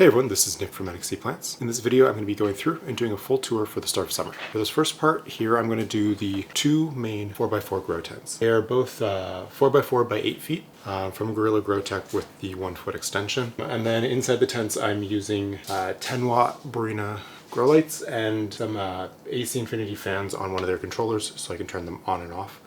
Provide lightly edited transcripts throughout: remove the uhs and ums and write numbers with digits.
Hey everyone, this is Nick from Houseplant. In this video, I'm going to be going through and doing a full tour for the start of summer. For this first part here, I'm going to do the two main 4x4 grow tents. They are both 4x4 by 8 feet from Gorilla Grow Tech with the 1 foot extension. And then inside the tents, I'm using 10 watt Barina grow lights and some AC Infinity fans on one of their controllers so I can turn them on and off.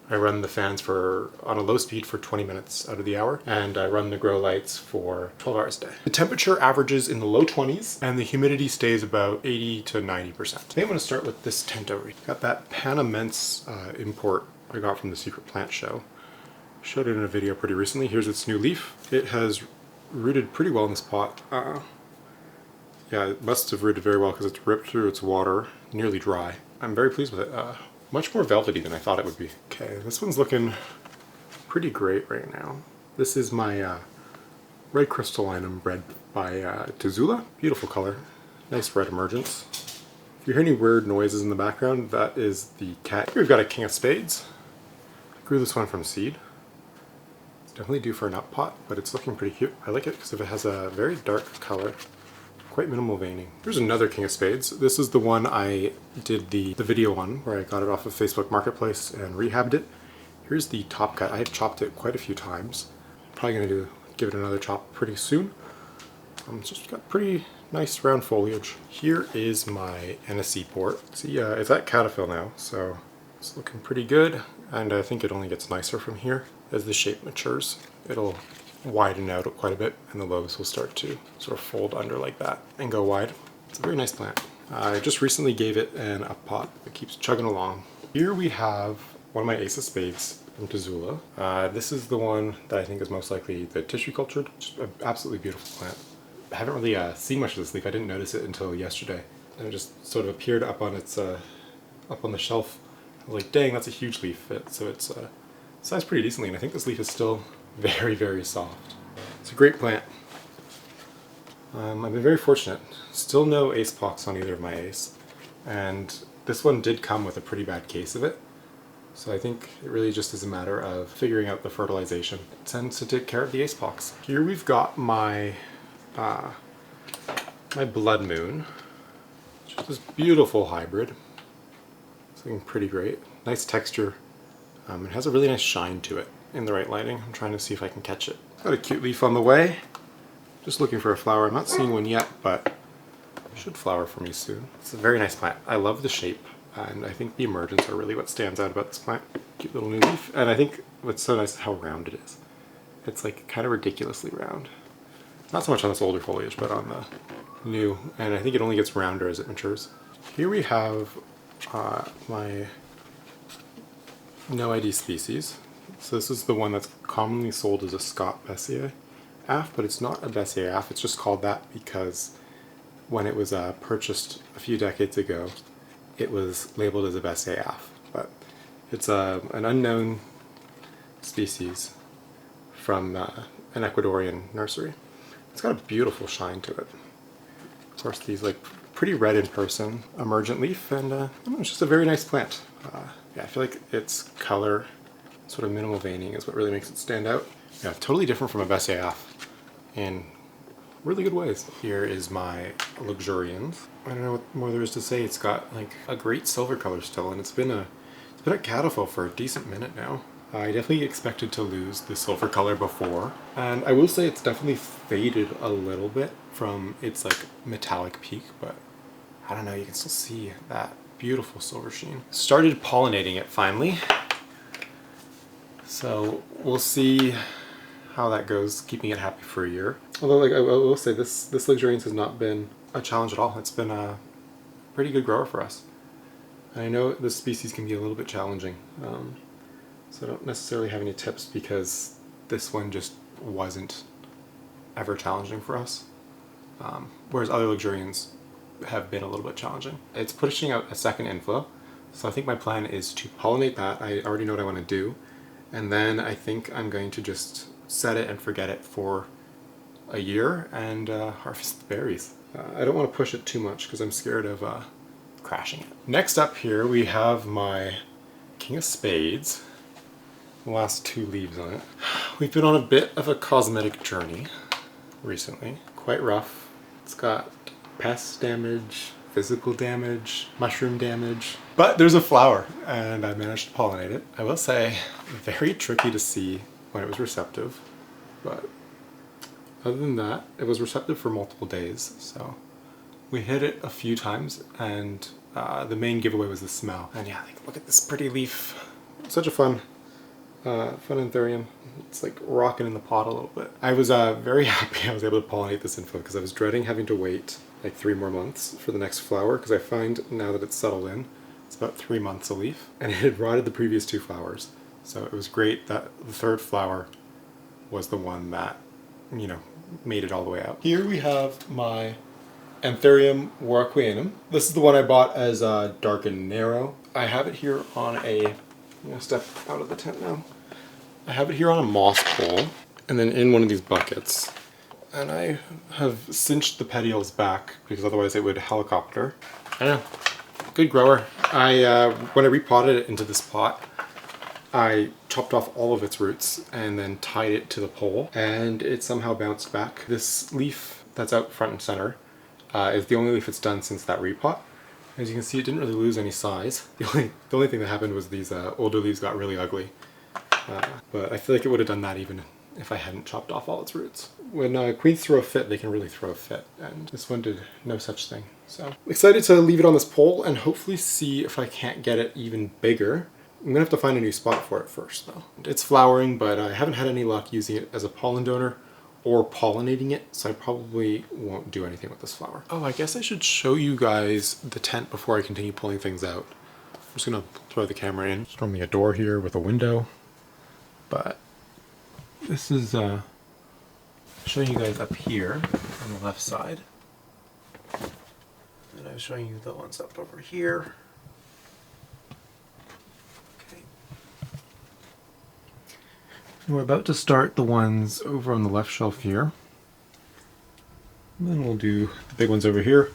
I run the fans on a low speed for 20 minutes out of the hour, and I run the grow lights for 12 hours a day. The temperature averages in the low 20s, and the humidity stays about 80 to 90%. Today I'm going to start with this tent over here. Got that Panamence import I got from the Secret Plant show. Showed it in a video pretty recently. Here's its new leaf. It has rooted pretty well in this pot. Yeah, it must have rooted very well because it's ripped through its water, nearly dry. I'm very pleased with it. Much more velvety than I thought it would be. Okay, this one's looking pretty great right now. This is my red crystallinum bred by Tazula. Beautiful color, nice red emergence. If you hear any weird noises in the background, that is the cat. Here we've got a King of Spades. Grew this one from seed. It's definitely due for an up pot, but it's looking pretty cute. I like it because it has a very dark color. Quite minimal veining. Here's another King of Spades. This is the one I did the video on, where I got it off of Facebook Marketplace and rehabbed it. Here's the top cut. I have chopped it quite a few times. Probably gonna give it another chop pretty soon. It's just got pretty nice round foliage. Here is my NSC port. See, it's at Cataphil now, so it's looking pretty good. And I think it only gets nicer from here as the shape matures. It'll widen out quite a bit, and the lobes will start to sort of fold under like that and go wide. It's a very nice plant. I just recently gave it an up pot. It keeps chugging along. Here we have one of my Ace of Spades from Tazula. This is the one that I think is most likely the tissue cultured. Just an absolutely beautiful plant. I haven't really seen much of this leaf. I didn't notice it until yesterday, and it just sort of appeared up on its up on the shelf. I was like, dang, that's a huge leaf. So it's sized pretty decently, and I think this leaf is still very, very soft. It's a great plant. I've been very fortunate. Still no ace pox on either of my ace, and this one did come with a pretty bad case of it. So I think it really just is a matter of figuring out the fertilization. It tends to take care of the ace pox. Here we've got my my Blood Moon, which is this beautiful hybrid. It's looking pretty great. Nice texture. It has a really nice shine to it. In the right lighting. I'm trying to see if I can catch it. Got a cute leaf on the way. Just looking for a flower. I'm not seeing one yet, but it should flower for me soon. It's a very nice plant. I love the shape, and I think the emergence are really what stands out about this plant. Cute little new leaf, and I think what's so nice is how round it is. It's like kind of ridiculously round. Not so much on this older foliage, but on the new, and I think it only gets rounder as it matures. Here we have my no ID species. So this is the one that's commonly sold as a Scott Bessier AF, but it's not a Bessier AF, it's just called that because when it was purchased a few decades ago, it was labeled as a Bessier AF. But it's an unknown species from an Ecuadorian nursery. It's got a beautiful shine to it. Of course, these like pretty red in person, emergent leaf, and I don't know, it's just a very nice plant. Yeah, I feel like its color, sort of minimal veining, is what really makes it stand out. Yeah, totally different from a Bessier AF in really good ways. Here is my Luxurians. I don't know what more there is to say. It's got like a great silver color still, and it's been at Cataphil for a decent minute now. I definitely expected to lose the silver color before, and I will say it's definitely faded a little bit from its like metallic peak, but I don't know, you can still see that beautiful silver sheen. Started pollinating it finally. So we'll see how that goes, keeping it happy for a year. Although, like I will say, this Luxuriance has not been a challenge at all. It's been a pretty good grower for us. I know this species can be a little bit challenging, so I don't necessarily have any tips because this one just wasn't ever challenging for us, whereas other Luxurians have been a little bit challenging. It's pushing out a second inflow, so I think my plan is to pollinate that. I already know what I want to do. And then I think I'm going to just set it and forget it for a year and harvest the berries. I don't want to push it too much because I'm scared of crashing it. Next up here we have my King of Spades. The last two leaves on it. We've been on a bit of a cosmetic journey recently. Quite rough. It's got pest damage, physical damage, mushroom damage, but there's a flower and I managed to pollinate it. I will say, very tricky to see when it was receptive, but other than that, it was receptive for multiple days. So we hit it a few times, and the main giveaway was the smell. And yeah, look at this pretty leaf. Such a fun Anthurium. It's like rocking in the pot a little bit. I was very happy I was able to pollinate this info because I was dreading having to wait like 3 more months for the next flower, because I find now that it's settled in, it's about 3 months a leaf, and it had rotted the previous 2 flowers. So it was great that the 3rd flower was the one that, you know, made it all the way out. Here we have my Anthurium warocqueanum. This is the one I bought as dark and narrow. I have it here on a, I'm gonna step out of the tent now. I have it here on a moss pole, and then in one of these buckets. And I have cinched the petioles back because otherwise it would helicopter. I know, good grower. When I repotted it into this pot, I chopped off all of its roots and then tied it to the pole, and it somehow bounced back. This leaf that's out front and center is the only leaf it's done since that repot. As you can see, it didn't really lose any size. The only thing that happened was these older leaves got really ugly. But I feel like it would have done that even if I hadn't chopped off all its roots. When queens throw a fit, they can really throw a fit, and this one did no such thing. So excited to leave it on this pole and hopefully see if I can't get it even bigger. I'm gonna have to find a new spot for it first though. It's flowering, but I haven't had any luck using it as a pollen donor or pollinating it, so I probably won't do anything with this flower. Oh, I guess I should show you guys the tent before I continue pulling things out. I'm just gonna throw the camera in. It's normally a door here with a window, but this is showing you guys up here on the left side. And I was showing you the ones up over here. Okay. And we're about to start the ones over on the left shelf here. And then we'll do the big ones over here.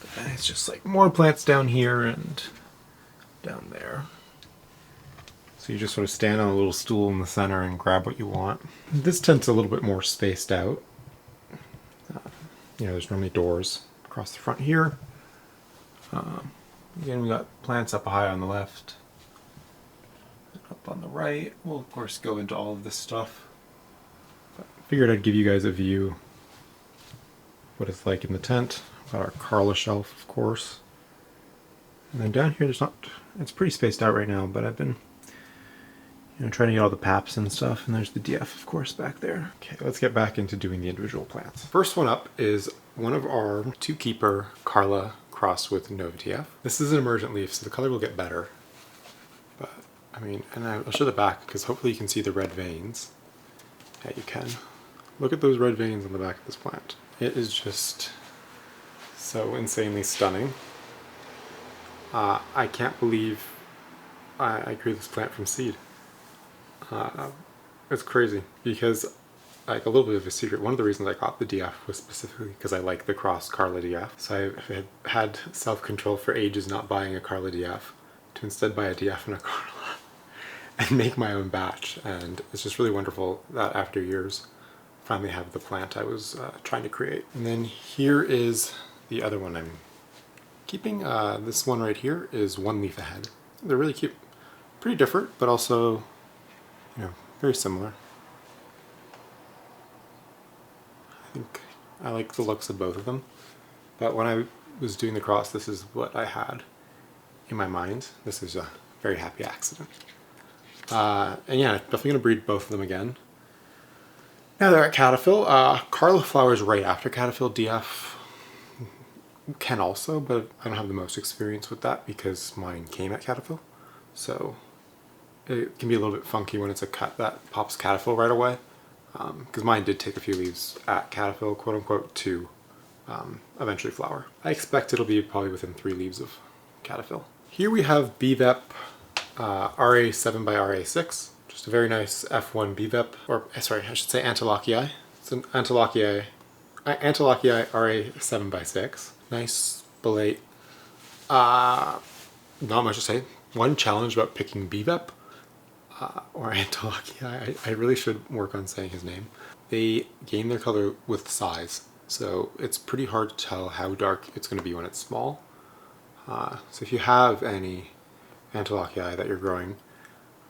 But then it's just like more plants down here and down there. So you just sort of stand on a little stool in the center and grab what you want. This tent's a little bit more spaced out. You know, there's normally doors across the front here. Again, we got plants up high on the left. Up on the right. We'll of course go into all of this stuff. But I figured I'd give you guys a view what it's like in the tent. Got our Carla shelf, of course. And then down here, it's pretty spaced out right now, but I've been trying to get all the paps and stuff, and there's the DF, of course, back there. Okay, let's get back into doing the individual plants. First one up is one of our 2-keeper Carla crossed with Nova TF. This is an emergent leaf, so the color will get better. But, I mean, and I'll show the back, because hopefully you can see the red veins. Yeah, you can. Look at those red veins on the back of this plant. It is just so insanely stunning. I can't believe I grew this plant from seed. It's crazy because, like, a little bit of a secret, one of the reasons I got the DF was specifically because I like the cross Carla DF. So I've had self-control for ages not buying a Carla DF to instead buy a DF and a Carla and make my own batch. And it's just really wonderful that after years I finally have the plant I was trying to create. And then here is the other one I'm keeping. This one right here is 1 leaf ahead. They're really cute. Pretty different, but also, you know, very similar. I think I like the looks of both of them. But when I was doing the cross, this is what I had in my mind. This is a very happy accident. And yeah, definitely gonna breed both of them again. Now they're at Cataphyll. Carla flowers right after Cataphyll. DF can also, but I don't have the most experience with that because mine came at Cataphyll. So it can be a little bit funky when it's a cut that pops Cataphyll right away. Because mine did take a few leaves at Cataphyll, quote unquote, to eventually flower. I expect it'll be probably within 3 leaves of Cataphyll. Here we have BVEP RA7 by RA6. Just a very nice F1 BVEP, or sorry, I should say Antilochii. It's an Antilochii RA7 by 6. Nice spallate. Not much to say. One challenge about picking BVEP or Antilochii, I really should work on saying his name. They gain their color with size. So it's pretty hard to tell how dark it's going to be when it's small. So if you have any Anthurium that you're growing,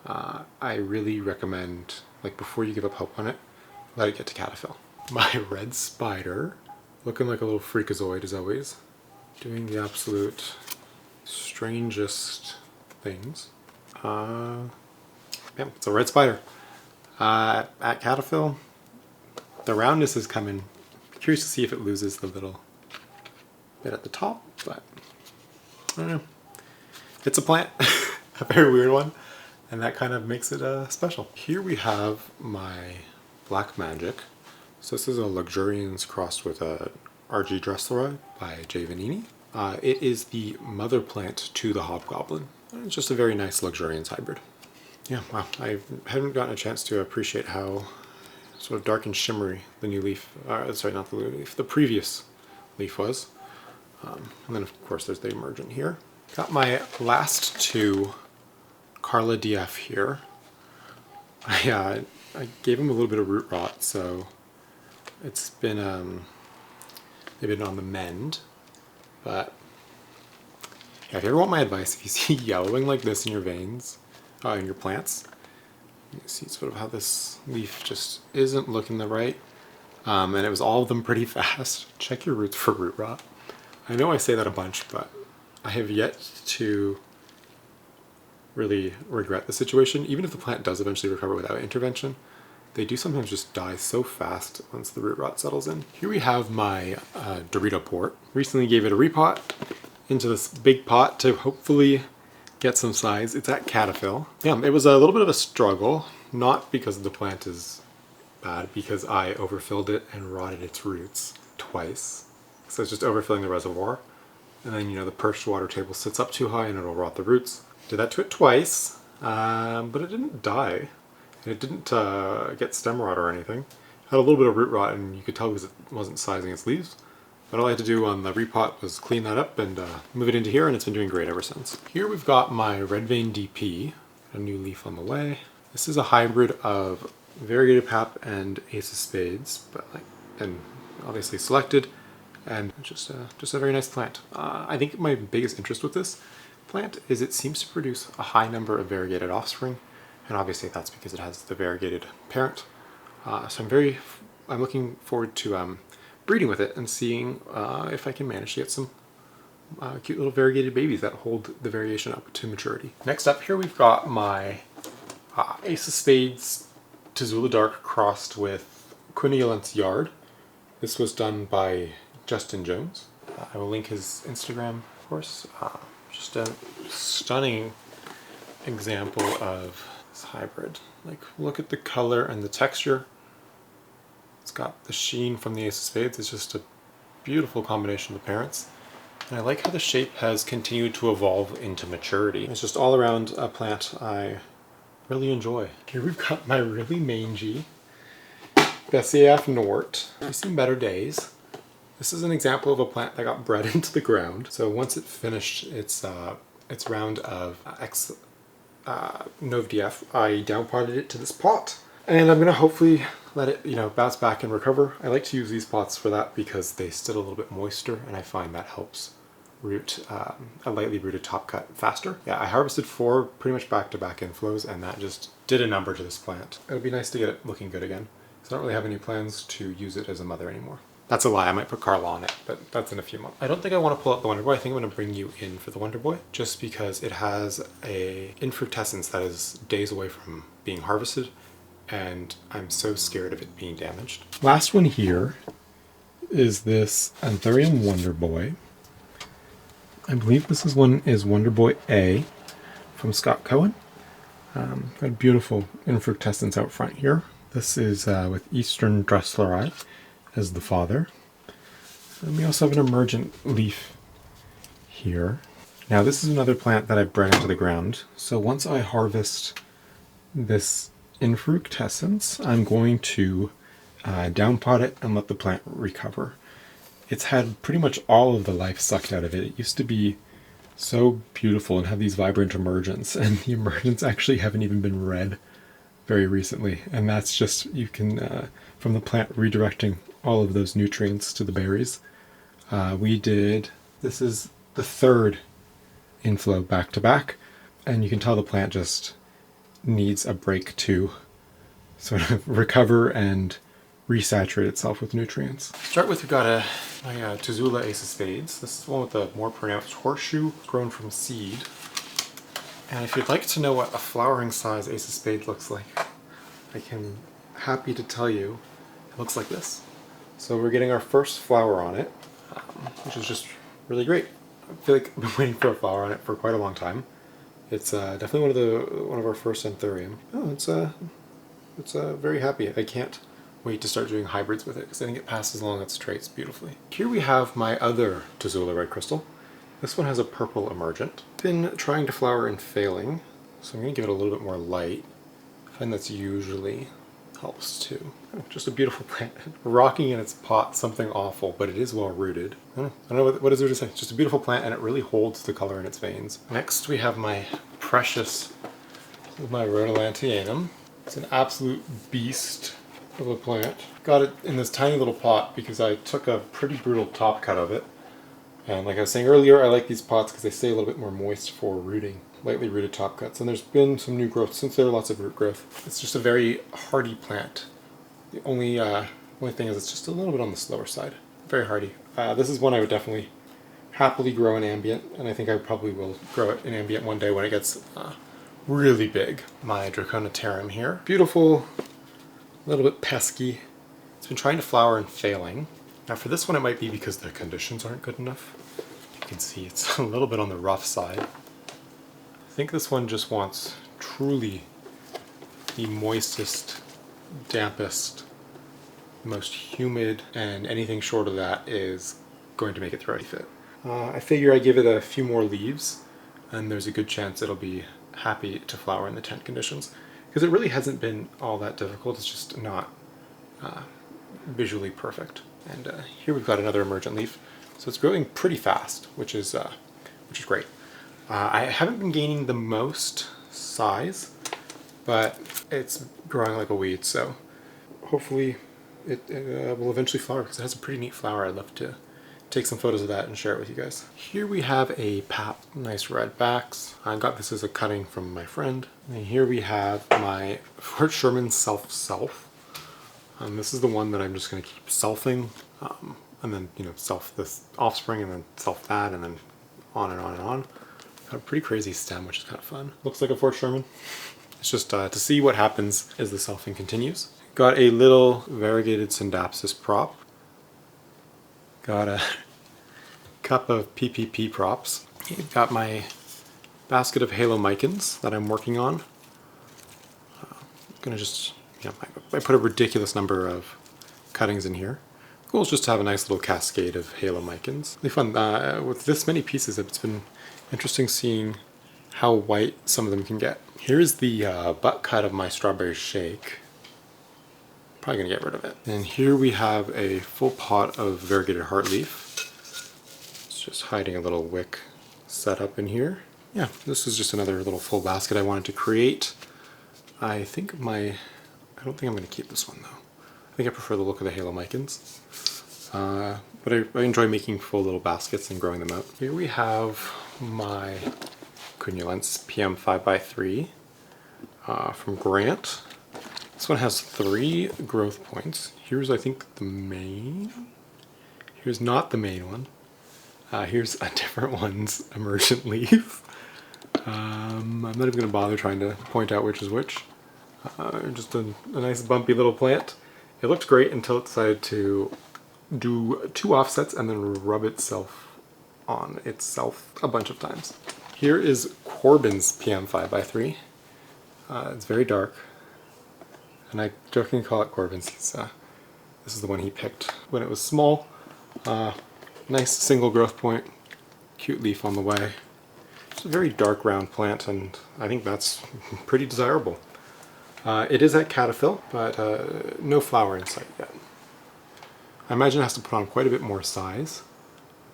I really recommend, like before you give up hope on it, let it get to caterpillar. My red spider, looking like a little freakazoid as always, doing the absolute strangest things. Yeah, it's a red spider. At caterpillar, the roundness is coming. Curious to see if it loses the little bit at the top, but I don't know. It's a plant, a very weird one, and that kind of makes it special. Here we have my black magic. So this is a luxuriance crossed with a RG Dressleroi by J. Vanini. It is the mother plant to the hobgoblin. It's just a very nice luxuriance hybrid. Yeah, wow, I haven't gotten a chance to appreciate how sort of dark and shimmery the new leaf, sorry, not the new leaf, the previous leaf was. And then of course there's the emergent here. Got my last two Carla DF here. I gave them a little bit of root rot, so it's been, they've been on the mend. But yeah, if you ever want my advice, if you see yellowing like this in your veins, in your plants, you see sort of how this leaf just isn't looking the right. And it was all of them pretty fast. Check your roots for root rot. I know I say that a bunch, but I have yet to really regret the situation. Even if the plant does eventually recover without intervention, they do sometimes just die so fast once the root rot settles in. Here we have my Dorito port. Recently gave it a repot into this big pot to hopefully get some size. It's at caterpillar. Yeah, it was a little bit of a struggle, not because the plant is bad, because I overfilled it and rotted its roots twice. So it's just overfilling the reservoir. And then, you know, the perched water table sits up too high and it'll rot the roots. Did that to it twice, but it didn't die. And it didn't get stem rot or anything. It had a little bit of root rot, and you could tell because it wasn't sizing its leaves. But all I had to do on the repot was clean that up and move it into here, and it's been doing great ever since. Here we've got my Red Vein DP, a new leaf on the way. This is a hybrid of Variegated Pap and Ace of Spades, but and obviously selected, and just a very nice plant. I think my biggest interest with this plant is it seems to produce a high number of variegated offspring, and obviously that's because it has the variegated parent. So I'm looking forward to breeding with it and seeing if I can manage to get some cute little variegated babies that hold the variation up to maturity. Next up here we've got my Ace of Spades Tazula Dark crossed with Quinolent's Yard. This was done by Justin Jones. I will link his Instagram, of course. Just a stunning example of this hybrid. Like, look at the color and the texture. It's got the sheen from the Ace of Spades. It's just a beautiful combination of the parents. And I like how the shape has continued to evolve into maturity. It's just all around a plant I really enjoy. Here we've got my really mangy Bessiaf Nort. I've seen better days. This is an example of a plant that got bred into the ground. So once it finished its round of Nov DF, I downpotted it to this pot. And I'm gonna hopefully let it, bounce back and recover. I like to use these pots for that because they sit a little bit moister, and I find that helps root a lightly rooted top cut faster. Yeah, I harvested 4 pretty much back-to-back inflows, and that just did a number to this plant. It would be nice to get it looking good again. So I don't really have any plans to use it as a mother anymore. That's a lie, I might put Carla on it, but that's in a few months. I don't think I want to pull out the Wonder Boy. I think I'm going to bring you in for the Wonder Boy, just because it has a infructescence that is days away from being harvested, and I'm so scared of it being damaged. Last one here is this Anthurium Wonder Boy. I believe this one is Wonder Boy A from Scott Cohen. Got a beautiful infructescence out front here. This is with Eastern Dressleroi as the father. And we also have an emergent leaf here. Now this is another plant that I've bred into the ground. So once I harvest this infructescence, I'm going to downpot it and let the plant recover. It's had pretty much all of the life sucked out of it. It used to be so beautiful and have these vibrant emergents, and the emergents actually haven't even been red very recently, and that's just, you can, from the plant redirecting all of those nutrients to the berries. This is the third inflow back to back, and you can tell the plant just needs a break to sort of recover and resaturate itself with nutrients. To start with, we've got my Tuzula Ace of Spades. This is the one with the more pronounced horseshoe, grown from seed. And if you'd like to know what a flowering size Ace of Spades looks like, I can happy to tell you it looks like this. So we're getting our first flower on it, which is just really great. I feel like I've been waiting for a flower on it for quite a long time. It's definitely one of our first Anthurium. Oh, it's very happy. I can't wait to start doing hybrids with it because I think it passes along its traits beautifully. Here we have my other Tuzula red crystal. This one has a purple emergent. Been trying to flower and failing, so I'm going to give it a little bit more light. I find that's usually helps too. Oh, just a beautiful plant. Rocking in its pot, something awful, but it is well rooted. I don't know what is there to say. It's just a beautiful plant and it really holds the color in its veins. Next we have my precious, my Rhodolantianum. It's an absolute beast of a plant. Got it in this tiny little pot because I took a pretty brutal top cut of it. And like I was saying earlier, I like these pots because they stay a little bit more moist for rooting. Lightly rooted top cuts, and there's been some new growth since there are lots of root growth. It's just a very hardy plant. The only thing is it's just a little bit on the slower side. Very hardy. This is one I would definitely happily grow in ambient, and I think I probably will grow it in ambient one day when it gets really big. My Draconitarum here. Beautiful, a little bit pesky. It's been trying to flower and failing. Now for this one it might be because the conditions aren't good enough. You can see it's a little bit on the rough side. I think this one just wants truly the moistest, dampest, most humid, and anything short of that is going to make it throw fit. I figure I give it a few more leaves and there's a good chance it'll be happy to flower in the tent conditions, because it really hasn't been all that difficult. It's just not visually perfect. And here we've got another emergent leaf, so it's growing pretty fast, which is great. I haven't been gaining the most size, but it's growing like a weed, so hopefully it will eventually flower because it has a pretty neat flower. I'd love to take some photos of that and share it with you guys. Here we have a pap, nice red backs. I got this as a cutting from my friend. And here we have my Fort Sherman self. This is the one that I'm just going to keep selfing, and then self this offspring, and then self that, and then on and on and on. Got a pretty crazy stem, which is kind of fun. Looks like a Fort Sherman. It's just to see what happens as the selfing continues. Got a little variegated Syndapsis prop. Got a cup of PPP props. Got my basket of halomycans that I'm working on. I'm gonna just, I put a ridiculous number of cuttings in here. The goal is just to have a nice little cascade of halomycans. Really fun. With this many pieces, it's been interesting seeing how white some of them can get. Here's the butt cut of my strawberry shake. Probably gonna get rid of it. And here we have a full pot of variegated heartleaf. It's just hiding a little wick setup in here. Yeah, this is just another little full basket I wanted to create. I don't think I'm gonna keep this one though. I think I prefer the look of the halomycans. But I enjoy making full little baskets and growing them out. Here we have my Cunulense PM 5x3 from Grant. This one has 3 growth points. Here's, I think, the main. Here's not the main one. Here's a different one's emergent leaf. I'm not even going to bother trying to point out which is which. Just a nice bumpy little plant. It looked great until it decided to do 2 offsets and then rub itself on itself a bunch of times. Here is Corbin's PM 5x3. It's very dark, and I jokingly call it Corbin's. This is the one he picked when it was small. Nice single growth point, cute leaf on the way. It's a very dark round plant, and I think that's pretty desirable. It is at Cataphil, but no flower in sight yet. I imagine it has to put on quite a bit more size,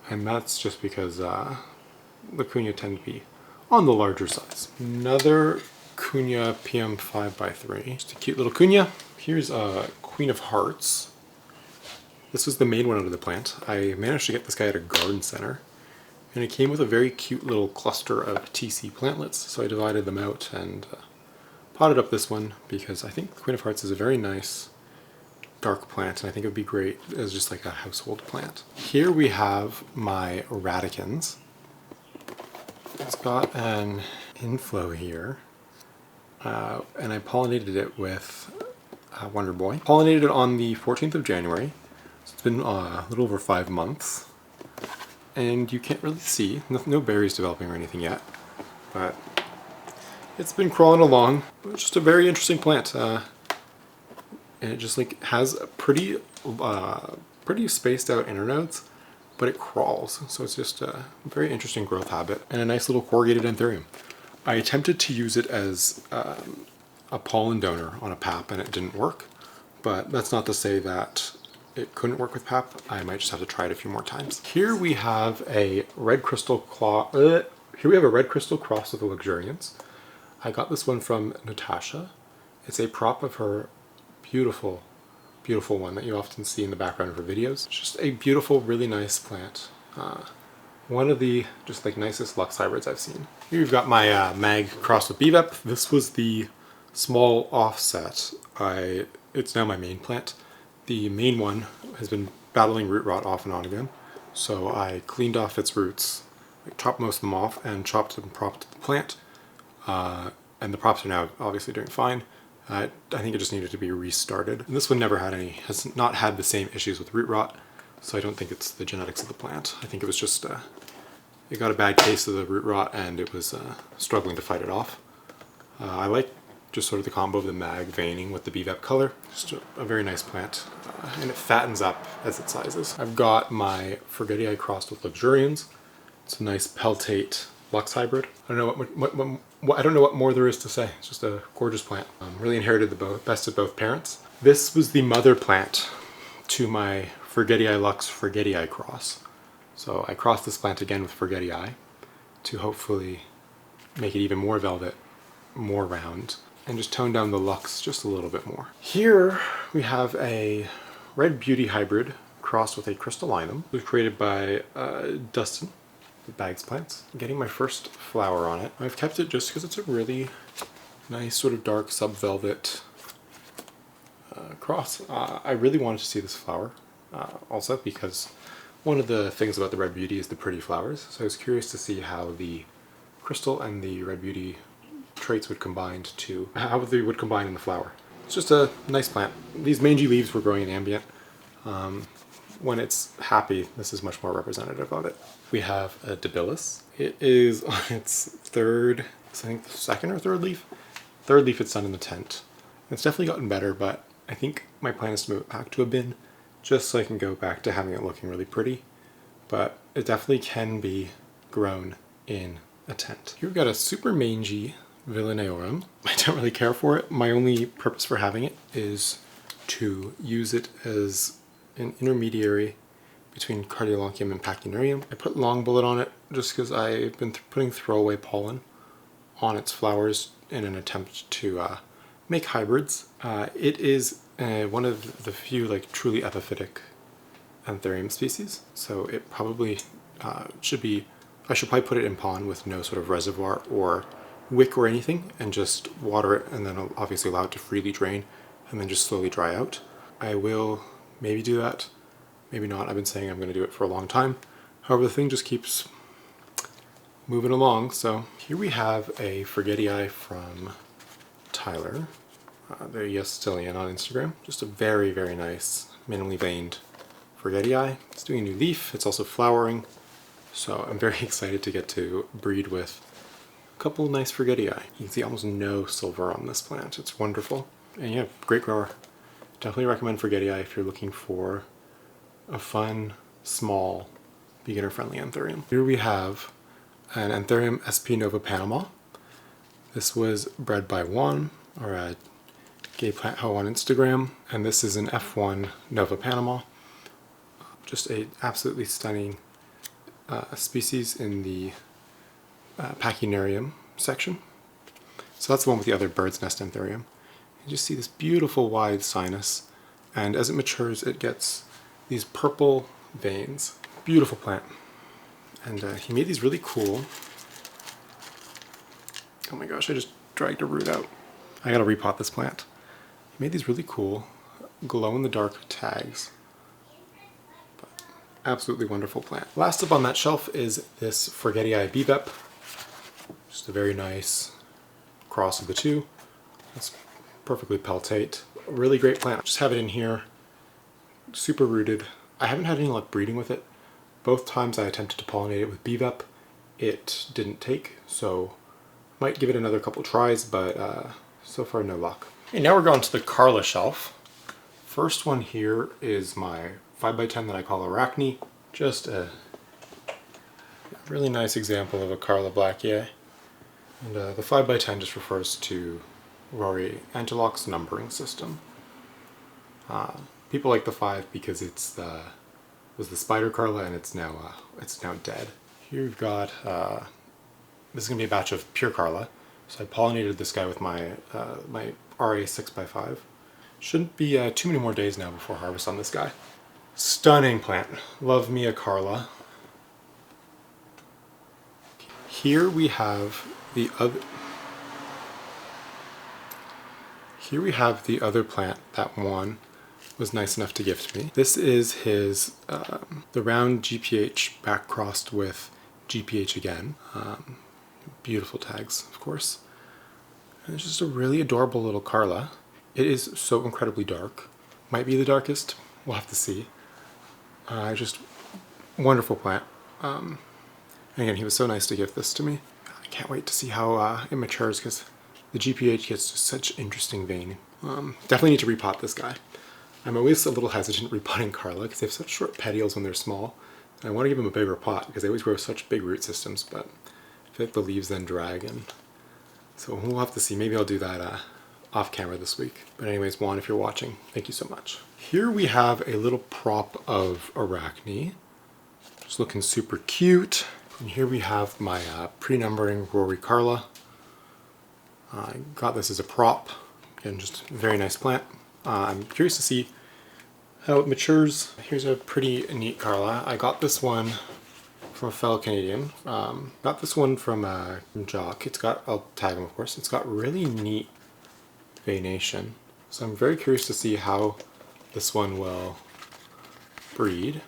and that's just because the Cunha tend to be on the larger size. Another Cunha PM 5x3. Just a cute little Cunha. Here's a Queen of Hearts. This was the main one out of the plant. I managed to get this guy at a garden center, and it came with a very cute little cluster of TC plantlets, so I divided them out and potted up this one because I think Queen of Hearts is a very nice dark plant, and I think it would be great as just like a household plant. Here we have my radicans. It's got an inflow here, and I pollinated it with Wonder Boy. Pollinated it on the 14th of January, so it's been a little over 5 months, and you can't really see, no berries developing or anything yet, but it's been crawling along. It's just a very interesting plant, and it just like has a pretty spaced out internodes, but it crawls, so it's just a very interesting growth habit and a nice little corrugated Anthurium. I attempted to use it as a pollen donor on a pap and it didn't work, but that's not to say that it couldn't work with pap. I might just have to try it a few more times. Here we have a red crystal cross with the luxuriance. I got this one from Natasha. It's a prop of her beautiful, beautiful one that you often see in the background of her videos. It's just a beautiful, really nice plant. One of the just like nicest Lux hybrids I've seen. Here you've got my mag crossed with BVEP. This was the small offset. It's now my main plant. The main one has been battling root rot off and on again, so I cleaned off its roots, chopped most of them off, and chopped and propped the plant. And the props are now obviously doing fine. I think it just needed to be restarted. And this one has not had the same issues with root rot, so I don't think it's the genetics of the plant. I think it was just, it got a bad case of the root rot and it was struggling to fight it off. I like just sort of the combo of the mag veining with the BVEP color. Just a very nice plant, and it fattens up as it sizes. I've got my Forgetii crossed with Luxurians. It's a nice peltate Lux hybrid. I don't know what more there is to say. It's just a gorgeous plant. Really inherited the best of both parents. This was the mother plant to my Forgetii Lux Forgetii cross. So I crossed this plant again with Forgetii to hopefully make it even more velvet, more round, and just tone down the Lux just a little bit more. Here we have a Red Beauty hybrid crossed with a Crystallinum. It was created by Dustin with Bags Plants. I'm getting my first flower on it. I've kept it just because it's a really nice sort of dark sub-velvet cross. I really wanted to see this flower also because one of the things about the Red Beauty is the pretty flowers, so I was curious to see how the crystal and the Red Beauty traits would combine in the flower. It's just a nice plant. These mangy leaves were growing in ambient. When it's happy, this is much more representative of it. We have a Debilis. It is on its third, I think the second or third leaf? Third leaf it's done in the tent. It's definitely gotten better, but I think my plan is to move it back to a bin just so I can go back to having it looking really pretty. But it definitely can be grown in a tent. Here we've got a super mangy Villaneorum. I don't really care for it. My only purpose for having it is to use it as an intermediary between Cardiolonchium and Pachyneurium. I put Long Bullet on it just because I've been putting throwaway pollen on its flowers in an attempt to make hybrids. It is one of the few like truly epiphytic Anthurium species, so it probably I should probably put it in pond with no sort of reservoir or wick or anything, and just water it, and then I'll obviously allow it to freely drain and then just slowly dry out. I will maybe do that, maybe not. I've been saying I'm going to do it for a long time. However, the thing just keeps moving along. So here we have a Forgetii from Tyler, the Yestillion on Instagram. Just a very, very nice, minimally veined Forgetii. It's doing a new leaf. It's also flowering. So I'm very excited to get to breed with a couple nice Forgetii. You can see almost no silver on this plant. It's wonderful. And yeah, great grower. Definitely recommend Forgetii if you're looking for a fun, small, beginner-friendly Anthurium. Here we have an Anthurium SP Nova Panama. This was bred by Juan, or a Gay Plant Ho on Instagram, and this is an F1 Nova Panama. Just a absolutely stunning species in the Pachyneurium section. So that's the one with the other bird's nest Anthurium. You just see this beautiful wide sinus, and as it matures it gets these purple veins. Beautiful plant. And he made these really cool. Oh my gosh, I just dragged a root out. I gotta repot this plant. He made these really cool glow-in-the-dark tags. But absolutely wonderful plant. Last up on that shelf is this Forgetii Bebop. Just a very nice cross of the two. It's perfectly peltate. A really great plant. Just have it in here. Super rooted. I haven't had any luck breeding with it. Both times I attempted to pollinate it with Bebop, it didn't take, so might give it another couple tries, but so far no luck. Okay, now we're going to the Carla shelf. First one here is my 5x10 that I call Arachne. Just a really nice example of a Carla Blackiae. And the 5x10 just refers to Rory Antiloc's numbering system. People like the 5 because it was the spider Carla and it's now dead. Here we've got this is gonna be a batch of pure Carla. So I pollinated this guy with my my RA 6x5. Shouldn't be too many more days now before harvest on this guy. Stunning plant. Love me a Carla. Here we have the other plant that Juan was nice enough to gift me. This is his the round GPH back crossed with GPH again. Beautiful tags, of course. And it's just a really adorable little Carla. It is so incredibly dark. Might be the darkest. We'll have to see. Just wonderful plant. And again, he was so nice to gift this to me. I can't wait to see how it matures because the GPH gets such interesting vein. Definitely need to repot this guy. I'm always a little hesitant repotting Carla because they have such short petioles when they're small. And I want to give them a bigger pot because they always grow such big root systems, but I feel like the leaves then drag, and so we'll have to see. Maybe I'll do that off camera this week. But anyways, Juan, if you're watching, thank you so much. Here we have a little prop of Arachne. Just looking super cute. And here we have my pre-numbering Rory Carla. I got this as a prop. Again, just a very nice plant. I'm curious to see how it matures. Here's a pretty neat Carla. I got this one from a fellow Canadian. Got this one from Jock. It's got, I'll tag him of course, it's got really neat veination. So I'm very curious to see how this one will breed.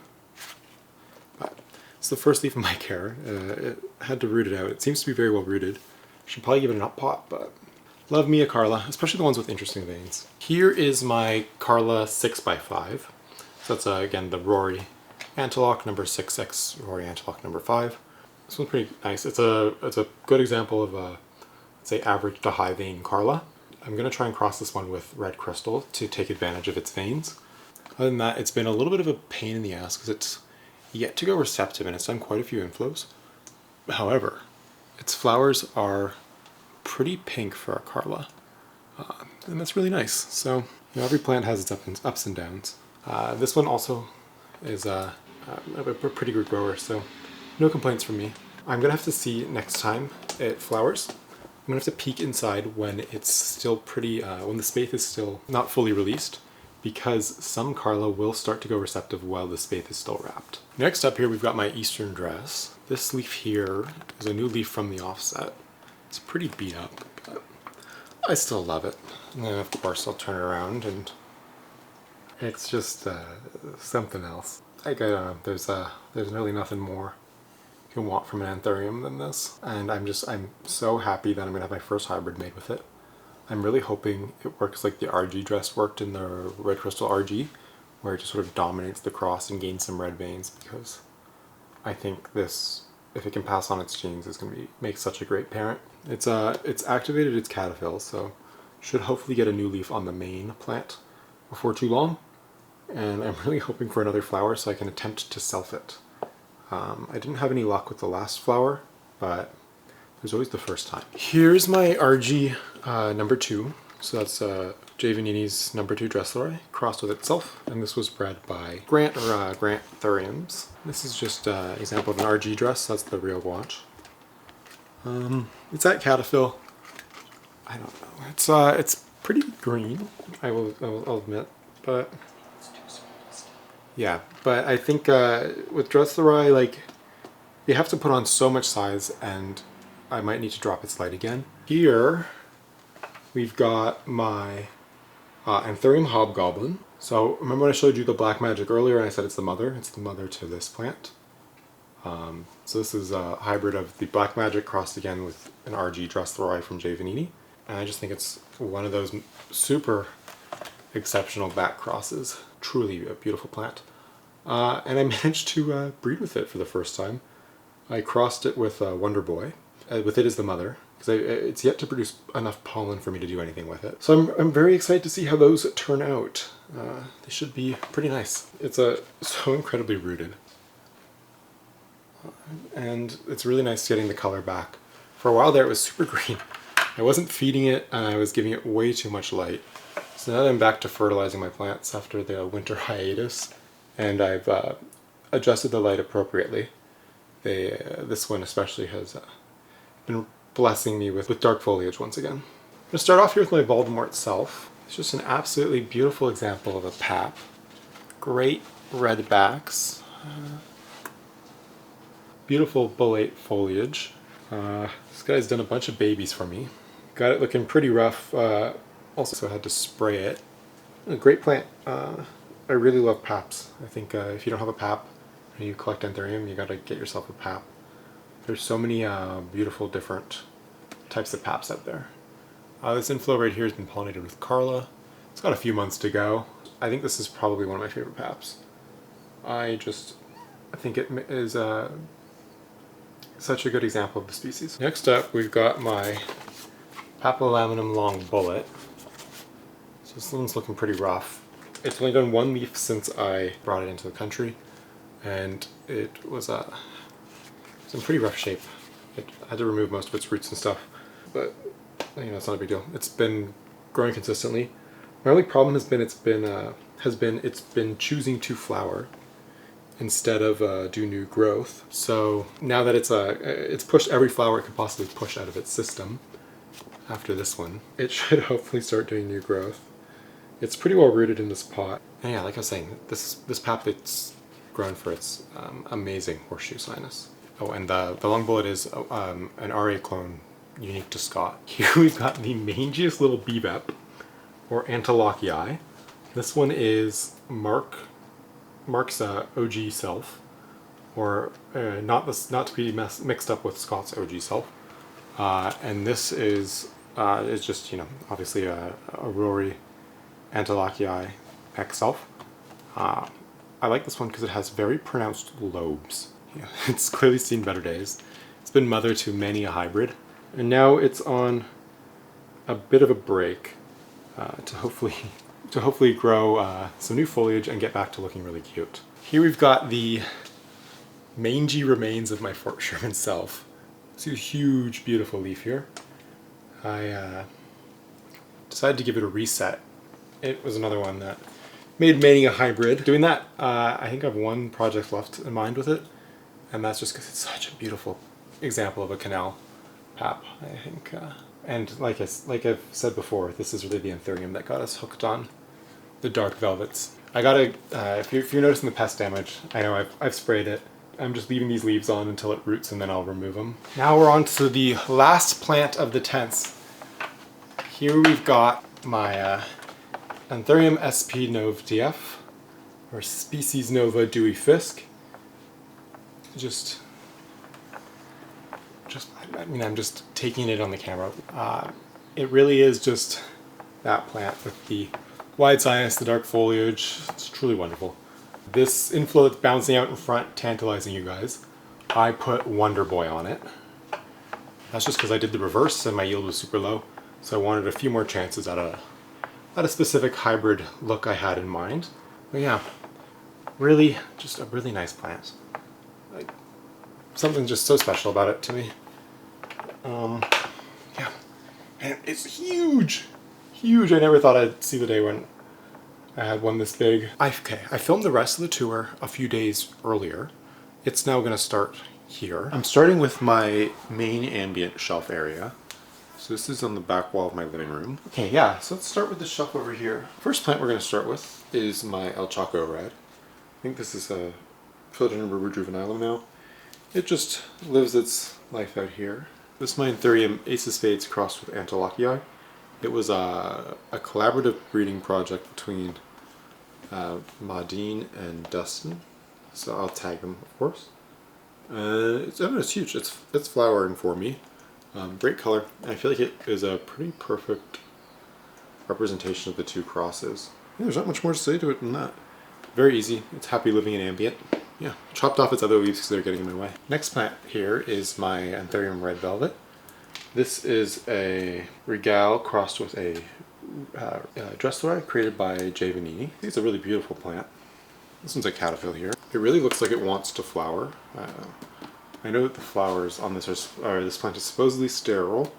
But it's the first leaf of my care. It had to root it out. It seems to be very well rooted. Should probably give it an up pot, but love me a Carla, especially the ones with interesting veins. Here is my Carla 6x5. So that's again the Rory Antiloc number 6X, Rory Antiloc number 5. This one's pretty nice. It's a good example of a, say, average to high vein Carla. I'm gonna try and cross this one with red crystal to take advantage of its veins. Other than that, it's been a little bit of a pain in the ass because it's yet to go receptive and it's done quite a few inflows. However, its flowers are pretty pink for a Carla, and that's really nice. So, you know, every plant has its ups and downs. This one also is a pretty good grower, so no complaints from me. I'm gonna have to see next time it flowers. I'm gonna have to peek inside when it's still pretty, when the spathe is still not fully released, because some Carla will start to go receptive while the spathe is still wrapped. Next up here we've got my Eastern Dress. This leaf here is a new leaf from the offset. It's pretty beat up, but I still love it. And then of course I'll turn it around and it's just something else. I don't know, there's really nothing more you can want from an Anthurium than this. And I'm so happy that I'm gonna have my first hybrid made with it. I'm really hoping it works like the RG dress worked in the Red Crystal RG, where it just sort of dominates the cross and gains some red veins, because I think this, if it can pass on its genes, is going to make such a great parent. It's activated its cataphyll, so should hopefully get a new leaf on the main plant before too long. And I'm really hoping for another flower so I can attempt to self it. I didn't have any luck with the last flower, but there's always the first time. Here's my RG number 2. So that's J. Vanini's number 2 Dressler crossed with itself, and this was bred by Grant Anthuriums. This is just an example of an RG dress. That's the real watch. It's at cataphyll. I don't know. It's pretty green. I'll admit, but Yeah, but I think with Dressleri, like, you have to put on so much size, and I might need to drop its light again. Here, we've got my Anthurium Hobgoblin. So remember when I showed you the black magic earlier and I said it's the mother? It's the mother to this plant. So this is a hybrid of the black magic crossed again with an RG Dressleri from J. Vanini. And I just think it's one of those super exceptional back crosses. Truly a beautiful plant. And I managed to breed with it for the first time. I crossed it with Wonder Boy. With it as the mother, because it's yet to produce enough pollen for me to do anything with it. So I'm very excited to see how those turn out. They should be pretty nice. It's so incredibly rooted. And it's really nice getting the color back. For a while there it was super green. I wasn't feeding it and I was giving it way too much light. So now that I'm back to fertilizing my plants after the winter hiatus, and I've adjusted the light appropriately. This one especially has been blessing me with dark foliage once again. I'm going to start off here with my Voldemort itself. It's just an absolutely beautiful example of a pap. Great red backs. Beautiful bullate foliage. This guy's done a bunch of babies for me. Got it looking pretty rough. Also had to spray it. A great plant. I really love paps. I think if you don't have a pap and you collect Anthurium, you gotta get yourself a pap. There's so many beautiful different types of paps out there. This inflow right here has been pollinated with Carla. It's got a few months to go. I think this is probably one of my favorite paps. I think it is such a good example of the species. Next up, we've got my Papillolaminum long bullet. So this one's looking pretty rough. It's only done one leaf since I brought it into the country, and it was in pretty rough shape. I had to remove most of its roots and stuff, but you know, it's not a big deal. It's been growing consistently. My only problem has been it's been choosing to flower instead of do new growth. So now that it's pushed every flower it could possibly push out of its system after this one, it should hopefully start doing new growth. It's pretty well rooted in this pot. And yeah, like I was saying, this pap, it's grown for its amazing horseshoe sinus. Oh, and the long bullet is an RA clone unique to Scott. Here we've got the mangiest little bebep, or Antilocii. This one is Mark's OG self, or not to be mixed up with Scott's OG self. And this is just, you know, obviously a Rory Antilocii X self. I like this one because it has very pronounced lobes. Yeah, it's clearly seen better days. It's been mother to many a hybrid, and now it's on a bit of a break to hopefully grow some new foliage and get back to looking really cute. Here we've got the mangy remains of my Fort Sherman self. See a huge, beautiful leaf here. I decided to give it a reset. It was another one that made many a hybrid. Doing that, I think I have one project left in mind with it, and that's just because it's such a beautiful example of a canal pap, I think. And like I've said before, this is really the Anthurium that got us hooked on the dark velvets. I gotta, if you're noticing the pest damage, I know I've sprayed it. I'm just leaving these leaves on until it roots and then I'll remove them. Now we're on to the last plant of the tents. Here we've got my Anthurium SP Nov DF, or Species Nova Dewey Fisk. I mean, I'm just taking it on the camera. It really is just that plant with the wide sinus, the dark foliage. It's truly wonderful. This inflow that's bouncing out in front, tantalizing you guys, I put Wonder Boy on it. That's just because I did the reverse and my yield was super low, so I wanted a few more chances at a specific hybrid look I had in mind. But yeah, really, just a really nice plant. Like, something just so special about it to me. Yeah, and it's huge, huge. I never thought I'd see the day when I had one this big. I filmed the rest of the tour a few days earlier. It's now going to start here. I'm starting with my main ambient shelf area. So this is on the back wall of my living room. Okay, yeah, so let's start with the shelf over here. First plant we're going to start with is my El Chaco Red. think this is a Philodendron juvenilum now. It just lives its life out here. This is my Anthurium Ace of Spades crossed with Antilochii. It was a collaborative breeding project between Maudine and Dustin, so I'll tag them, of course. It's huge. It's flowering for me. Great color. I feel like it is a pretty perfect representation of the two crosses. Yeah, there's not much more to say to it than that. Very easy. It's happy living in ambient. Yeah, chopped off its other leaves because they're getting in my way. Next plant here is my Anthurium Red Velvet. This is a Regale crossed with a Dressler created by J. Vanini. It's a really beautiful plant. This one's a caterpillar here. It really looks like it wants to flower. I know that the flowers on this this plant is supposedly sterile.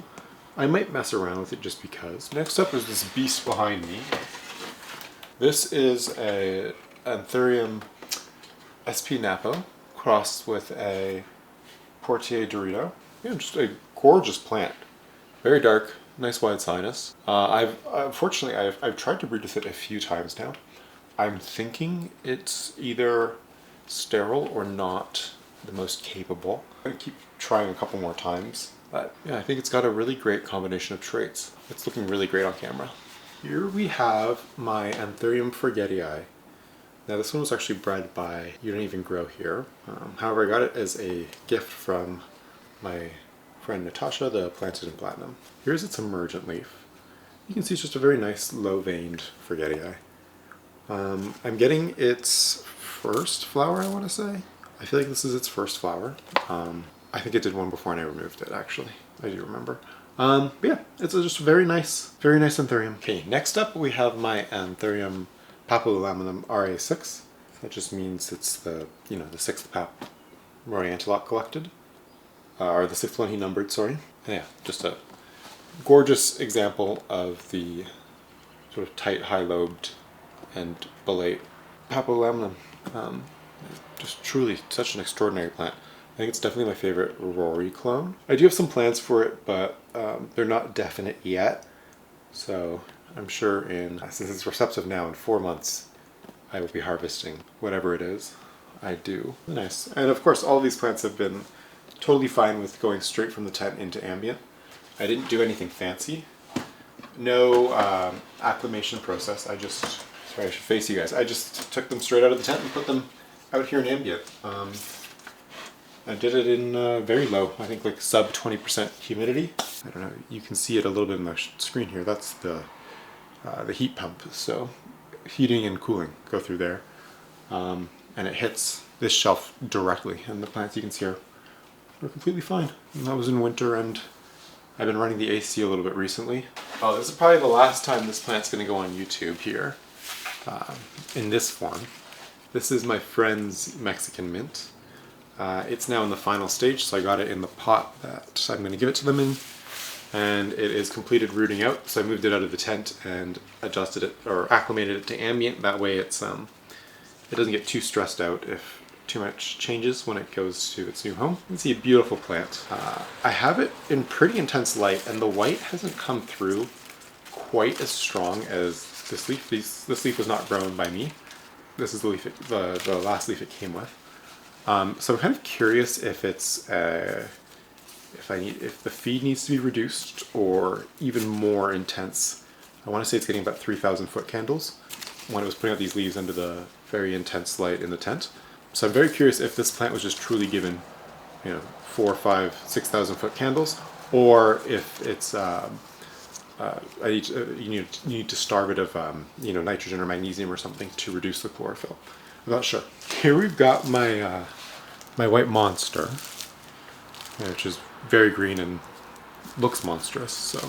I might mess around with it just because. Next up is this beast behind me. This is a Anthurium SP Napo crossed with a Portier Dorito. Yeah, just a gorgeous plant. Very dark, nice wide sinus. Unfortunately, I've tried to breed with it a few times now. I'm thinking it's either sterile or not the most capable. I'm gonna keep trying a couple more times. But yeah, I think it's got a really great combination of traits. It's looking really great on camera. Here we have my Anthurium Forgetii. Now this one was actually bred by You Don't Even Grow Here. However, I got it as a gift from my friend Natasha, the Planted in Platinum. Here's its emergent leaf. You can see it's just a very nice low-veined Forgetii. I'm getting its first flower, I want to say. I feel like this is its first flower. I think it did one before and I removed it, actually. I do remember. But yeah, it's just very nice Anthurium. Okay, next up we have my Anthurium Papilolaminum RA6. That just means it's the, the sixth pap Roy Antelope collected. Or the sixth one he numbered, sorry. And yeah, just a gorgeous example of the sort of tight, high-lobed and bolate Papilolaminum. Just truly such an extraordinary plant. I think it's definitely my favorite Rory clone. I do have some plans for it, but they're not definite yet. So I'm sure since it's receptive now, in 4 months, I will be harvesting whatever it is I do. Nice. And of course, all of these plants have been totally fine with going straight from the tent into ambient. I didn't do anything fancy. No acclimation process. Sorry, I should face you guys. I just took them straight out of the tent and put them out here in ambient. I did it in very low, I think like sub 20% humidity. I don't know, you can see it a little bit on the screen here. That's the heat pump. So heating and cooling go through there. And it hits this shelf directly. And the plants you can see are completely fine. And that was in winter, and I've been running the AC a little bit recently. Oh, this is probably the last time this plant's gonna go on YouTube here. In this form. This is my friend's Mexican mint. It's now in the final stage, so I got it in the pot that I'm going to give it to them in, and it is completed rooting out, so I moved it out of the tent and adjusted it, or acclimated it to ambient. That way it doesn't get too stressed out if too much changes when it goes to its new home. You can see a beautiful plant. I have it in pretty intense light, and the white hasn't come through quite as strong as this leaf. This leaf was not grown by me. This is the leaf, the last leaf it came with. So I'm kind of curious if it's if the feed needs to be reduced or even more intense. I want to say it's getting about 3,000 foot candles when it was putting out these leaves under the very intense light in the tent. So I'm very curious if this plant was just truly given, 4, 5, 6,000 foot candles, or if it's you need to starve it of nitrogen or magnesium or something to reduce the chlorophyll. I'm not sure. Here we've got my my white monster, which is very green and looks monstrous. So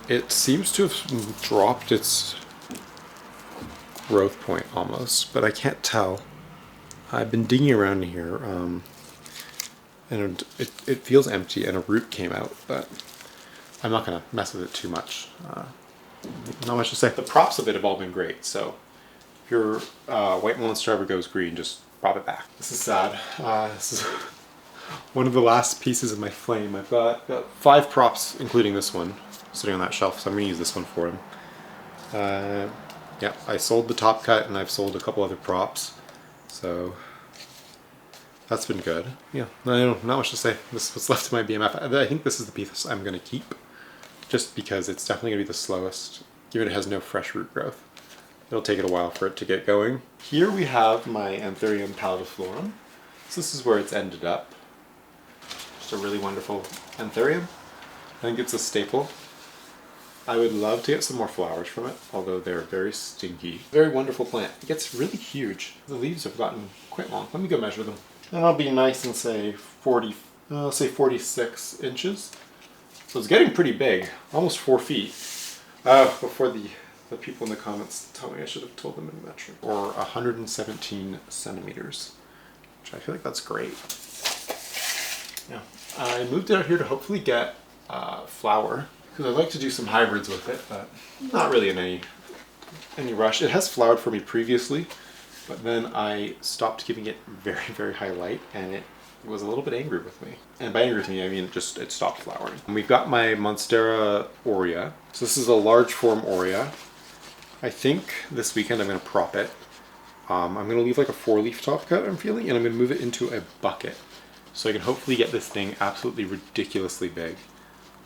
it seems to have dropped its growth point almost, but I can't tell. I've been digging around here, and it feels empty, and a root came out, but I'm not going to mess with it too much. Not much to say. The props of it have all been great, so if your white monster ever goes green, just prop it back. This is sad. This is one of the last pieces of my flame. I've got 5 props, including this one, sitting on that shelf, so I'm going to use this one for him. Yeah, I sold the top cut, and I've sold a couple other props. So that's been good. Yeah, not much to say. This is what's left of my BMF. I think this is the piece I'm going to keep, just because it's definitely going to be the slowest, given it has no fresh root growth. It'll take it a while for it to get going. Here we have my Anthurium pallidiflorum. So this is where it's ended up. Just a really wonderful Anthurium. I think it's a staple. I would love to get some more flowers from it, although they're very stinky. Very wonderful plant. It gets really huge. The leaves have gotten quite long. Let me go measure them. And I'll be nice and say 46 inches. So it's getting pretty big, almost 4 feet. Before the people in the comments tell me I should have told them in metric. Or 117 centimeters, which I feel like that's great. Yeah, I moved it out here to hopefully get flower, because I'd like to do some hybrids with it, but not really in any rush. It has flowered for me previously, but then I stopped giving it very, very high light, and it was a little bit angry with me. And by angry with me, I mean it stopped flowering. And we've got my Monstera aurea. So this is a large form aurea. I think this weekend I'm going to prop it. I'm going to leave like a 4-leaf top cut, I'm feeling, and I'm going to move it into a bucket. So I can hopefully get this thing absolutely ridiculously big.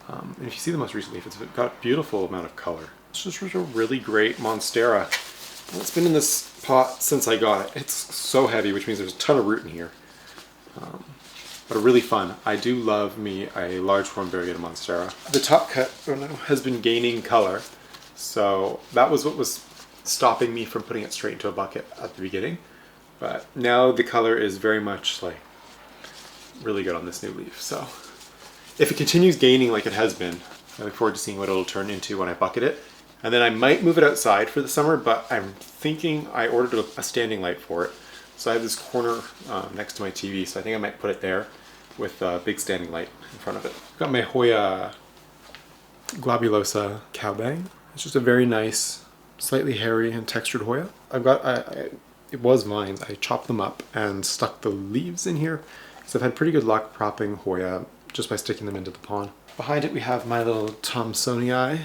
And if you see the most recent leaf, it's got a beautiful amount of color. It's just a really great Monstera. And it's been in this pot since I got it. It's so heavy, which means there's a ton of root in here. But really fun. I do love me a large form variegated Monstera. The top cut has been gaining color. So that was what was stopping me from putting it straight into a bucket at the beginning. But now the color is very much like really good on this new leaf. So if it continues gaining like it has been, I look forward to seeing what it'll turn into when I bucket it. And then I might move it outside for the summer, but I'm thinking I ordered a standing light for it. So I have this corner next to my TV, so I think I might put it there with a big standing light in front of it. I've got my Hoya globulosa cowbang. It's just a very nice, slightly hairy and textured Hoya. I've got, it was vines. I chopped them up and stuck the leaves in here. So I've had pretty good luck propping Hoya just by sticking them into the pond. Behind it we have my little Thomsonii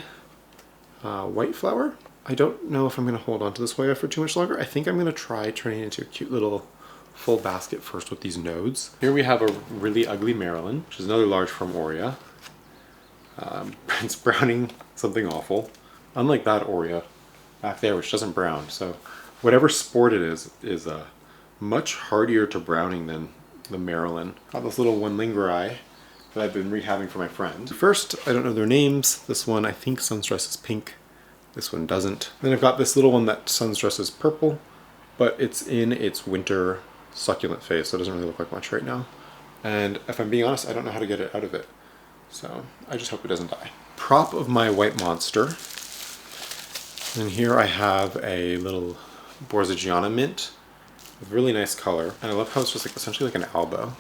white flower. I don't know if I'm going to hold on to this Hoya for too much longer. I think I'm going to try turning it into a cute little full basket first with these nodes. Here we have a really ugly Maryland, which is another large form aurea. It's browning something awful. Unlike that aurea back there, which doesn't brown. So whatever sport it is much hardier to browning than the Maryland. Got this little one lingeri that I've been rehabbing for my friend. First, I don't know their names. This one I think Sunstress is pink. This one doesn't. Then I've got this little one that Sunstress is purple, but it's in its winter succulent phase, so it doesn't really look like much right now. And if I'm being honest, I don't know how to get it out of it. So I just hope it doesn't die. Prop of my white monster. And here I have a little Borsigiana mint with really nice color. And I love how it's just like essentially like an elbow.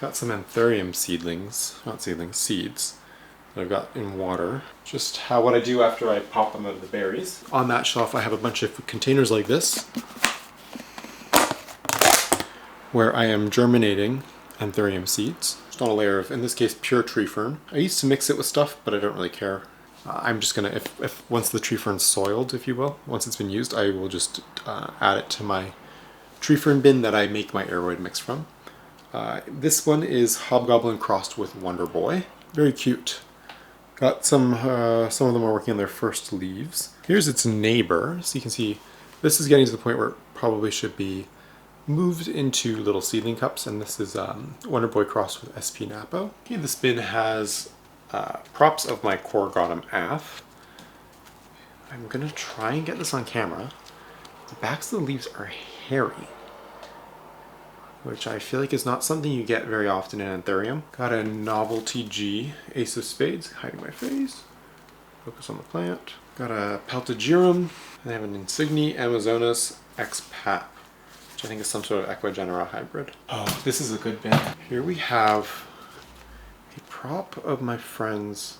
Got some Anthurium seedlings, not seedlings, seeds that I've got in water. Just what I do after I pop them out of the berries. On that shelf I have a bunch of containers like this where I am germinating Anthurium seeds. Just on a layer of, in this case, pure tree fern. I used to mix it with stuff, but I don't really care. I'm just gonna, if once the tree fern's soiled, if you will, once it's been used, I will just add it to my tree fern bin that I make my aeroid mix from. This one is Hobgoblin crossed with Wonder Boy. Very cute. Got some of them are working on their first leaves. Here's its neighbor. So you can see this is getting to the point where it probably should be moved into little seedling cups, and this is Wonder Boy crossed with SP Napo. Okay, this bin has props of my Corgotum Af. I'm gonna try and get this on camera. The backs of the leaves are hairy, which I feel like is not something you get very often in Anthurium. Got a Novelty G Ace of Spades, hiding my face. Focus on the plant. Got a Peltagerum, and I have an Insigne Amazonas Expat, which I think is some sort of Equigenera hybrid. Oh, this is a good bin. Here we have a prop of my friend's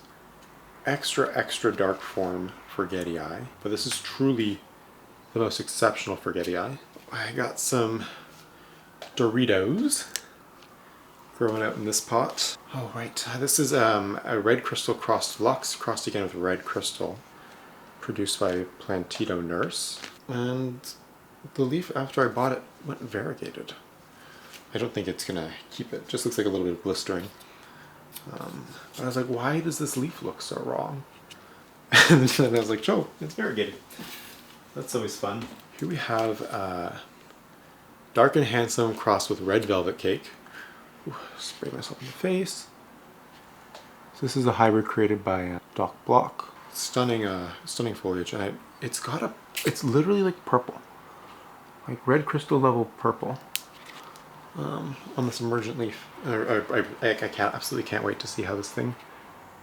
extra dark form Forgetii, but this is truly the most exceptional Forgetii. I got some Doritos growing out in this pot. Oh right, this is a red crystal crossed Lux, crossed again with red crystal, produced by Plantito Nurse. And the leaf after I bought it went variegated. I don't think it's gonna keep it. Just looks like a little bit of blistering. I was like, why does this leaf look so wrong? And then I was like, Joe, it's variegated. That's always fun. Here we have Dark and Handsome crossed with Red Velvet Cake. Ooh, spray myself in the face. So this is a hybrid created by Doc Block. Stunning, stunning foliage, and it's literally like purple, like red crystal level purple. On this emergent leaf. Absolutely can't wait to see how this thing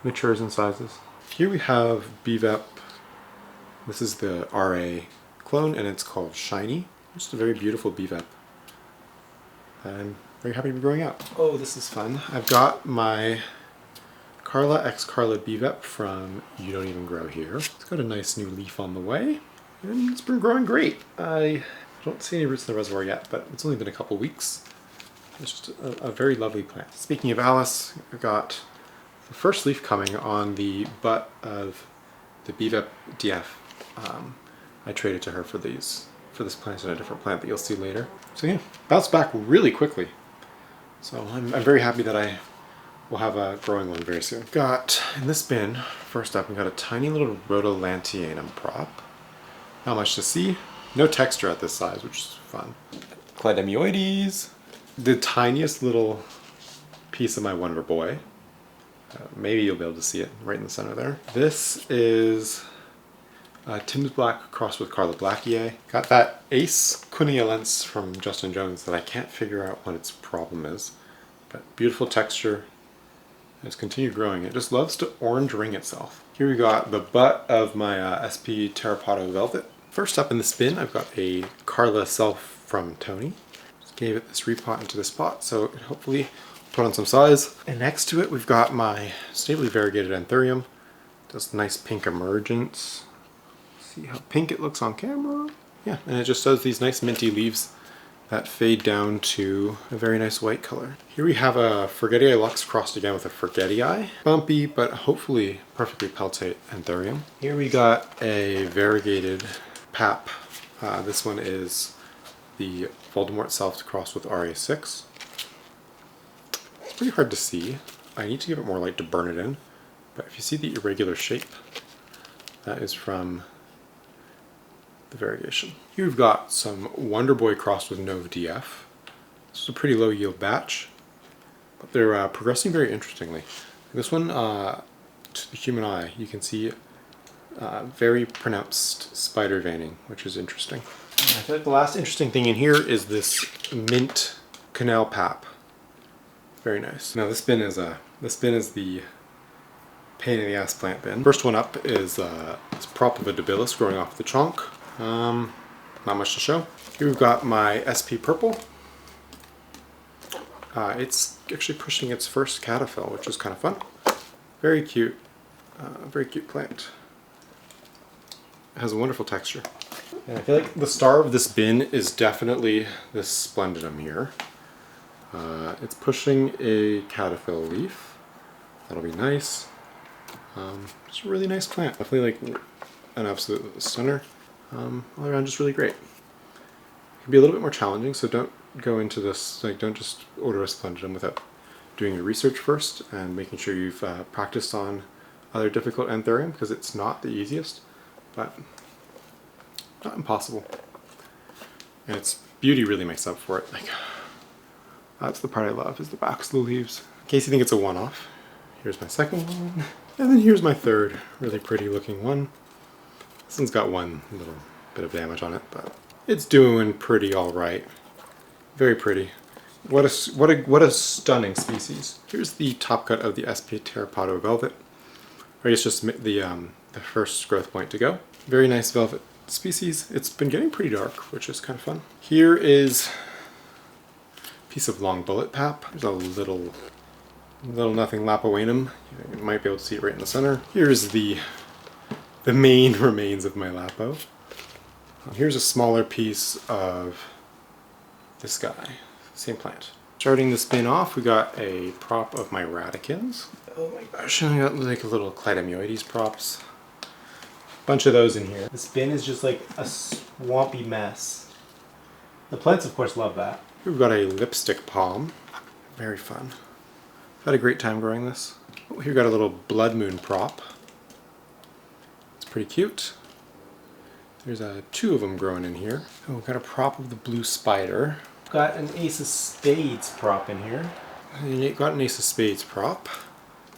matures and sizes. Here we have BVEP. This is the RA clone, and it's called Shiny. Just a very beautiful BVEP that I'm very happy to be growing out. Oh, this is fun. I've got my Carla X Carla BVEP from You Don't Even Grow Here. It's got a nice new leaf on the way, and it's been growing great. I don't see any roots in the reservoir yet, but it's only been a couple weeks. It's just a very lovely plant. Speaking of Alice, I've got the first leaf coming on the butt of the BVEP DF. I traded to her for this plant and a different plant that you'll see later. So yeah, bounced back really quickly. So I'm very happy that I will have a growing one very soon. Got, in this bin, first up, we've got a tiny little Rhodolanthianum prop. Not much to see. No texture at this size, which is fun. Clademioides. The tiniest little piece of my Wonder Boy. Maybe you'll be able to see it right in the center there. This is Tim's Black crossed with Carla Blackier. Got that Ace Cuneolens from Justin Jones that I can't figure out what its problem is. But beautiful texture. It's continued growing. It just loves to orange ring itself. Here we got the butt of my SP Terrapato Velvet. First up in the bin, I've got a Carla Self from Tony. Gave it this repot into this pot, so it hopefully put on some size. And next to it, we've got my stably variegated Anthurium. Does nice pink emergence. See how pink it looks on camera? Yeah, and it just does these nice minty leaves that fade down to a very nice white color. Here we have a Forgetii Lux crossed again with a Forgetii. Bumpy, but hopefully perfectly peltate Anthurium. Here we got a variegated Pap. This one is the Voldemort Self crossed with RA6. It's pretty hard to see. I need to give it more light to burn it in, but if you see the irregular shape, that is from the variegation. Here we've got some Wonder Boy crossed with Nove DF. This is a pretty low yield batch, but they're progressing very interestingly. This one, to the human eye, you can see very pronounced spider veining, which is interesting. I feel like the last interesting thing in here is this mint canal pap. Very nice. Now this bin is the pain in the ass plant bin. First one up is this prop of a Debilis growing off the trunk. Not much to show. Here we've got my SP Purple. It's actually pushing its first cataphyll, which is kind of fun. Very cute plant. It has a wonderful texture. And I feel like the star of this bin is definitely this Splendidum here. It's pushing a cataphyll leaf. That'll be nice. Just a really nice plant. Definitely like an absolute stunner. All around just really great. It can be a little bit more challenging, so don't go into this, like don't just order a Splendidum without doing your research first and making sure you've practiced on other difficult Anthurium, because it's not the easiest, but not impossible. And its beauty really makes up for it. Like, that's the part I love, is the backs of the leaves. In case you think it's a one-off, here's my second one. And then here's my third really pretty looking one. This one's got one little bit of damage on it, but it's doing pretty all right. Very pretty. What a stunning species. Here's the top cut of the SP Terrapato Velvet. I guess just the first growth point to go. Very nice velvet species. It's been getting pretty dark, which is kind of fun. Here is a piece of long bullet pap. There's a little nothing Lapoenum. You might be able to see it right in the center. Here's the main remains of my Lapo. Here's a smaller piece of this guy. Same plant. Starting the spin off, we got a prop of my Radicans. Oh my gosh, I got like a little Clademioides props. Bunch of those in here. This bin is just like a swampy mess. The plants, of course, love that. We've got a lipstick palm. Very fun. Had a great time growing this. Oh, here we got a little blood moon prop. It's pretty cute. There's two of them growing in here. Oh, we've got a prop of the blue spider. Got an ace of spades prop in here. And got an ace of spades prop.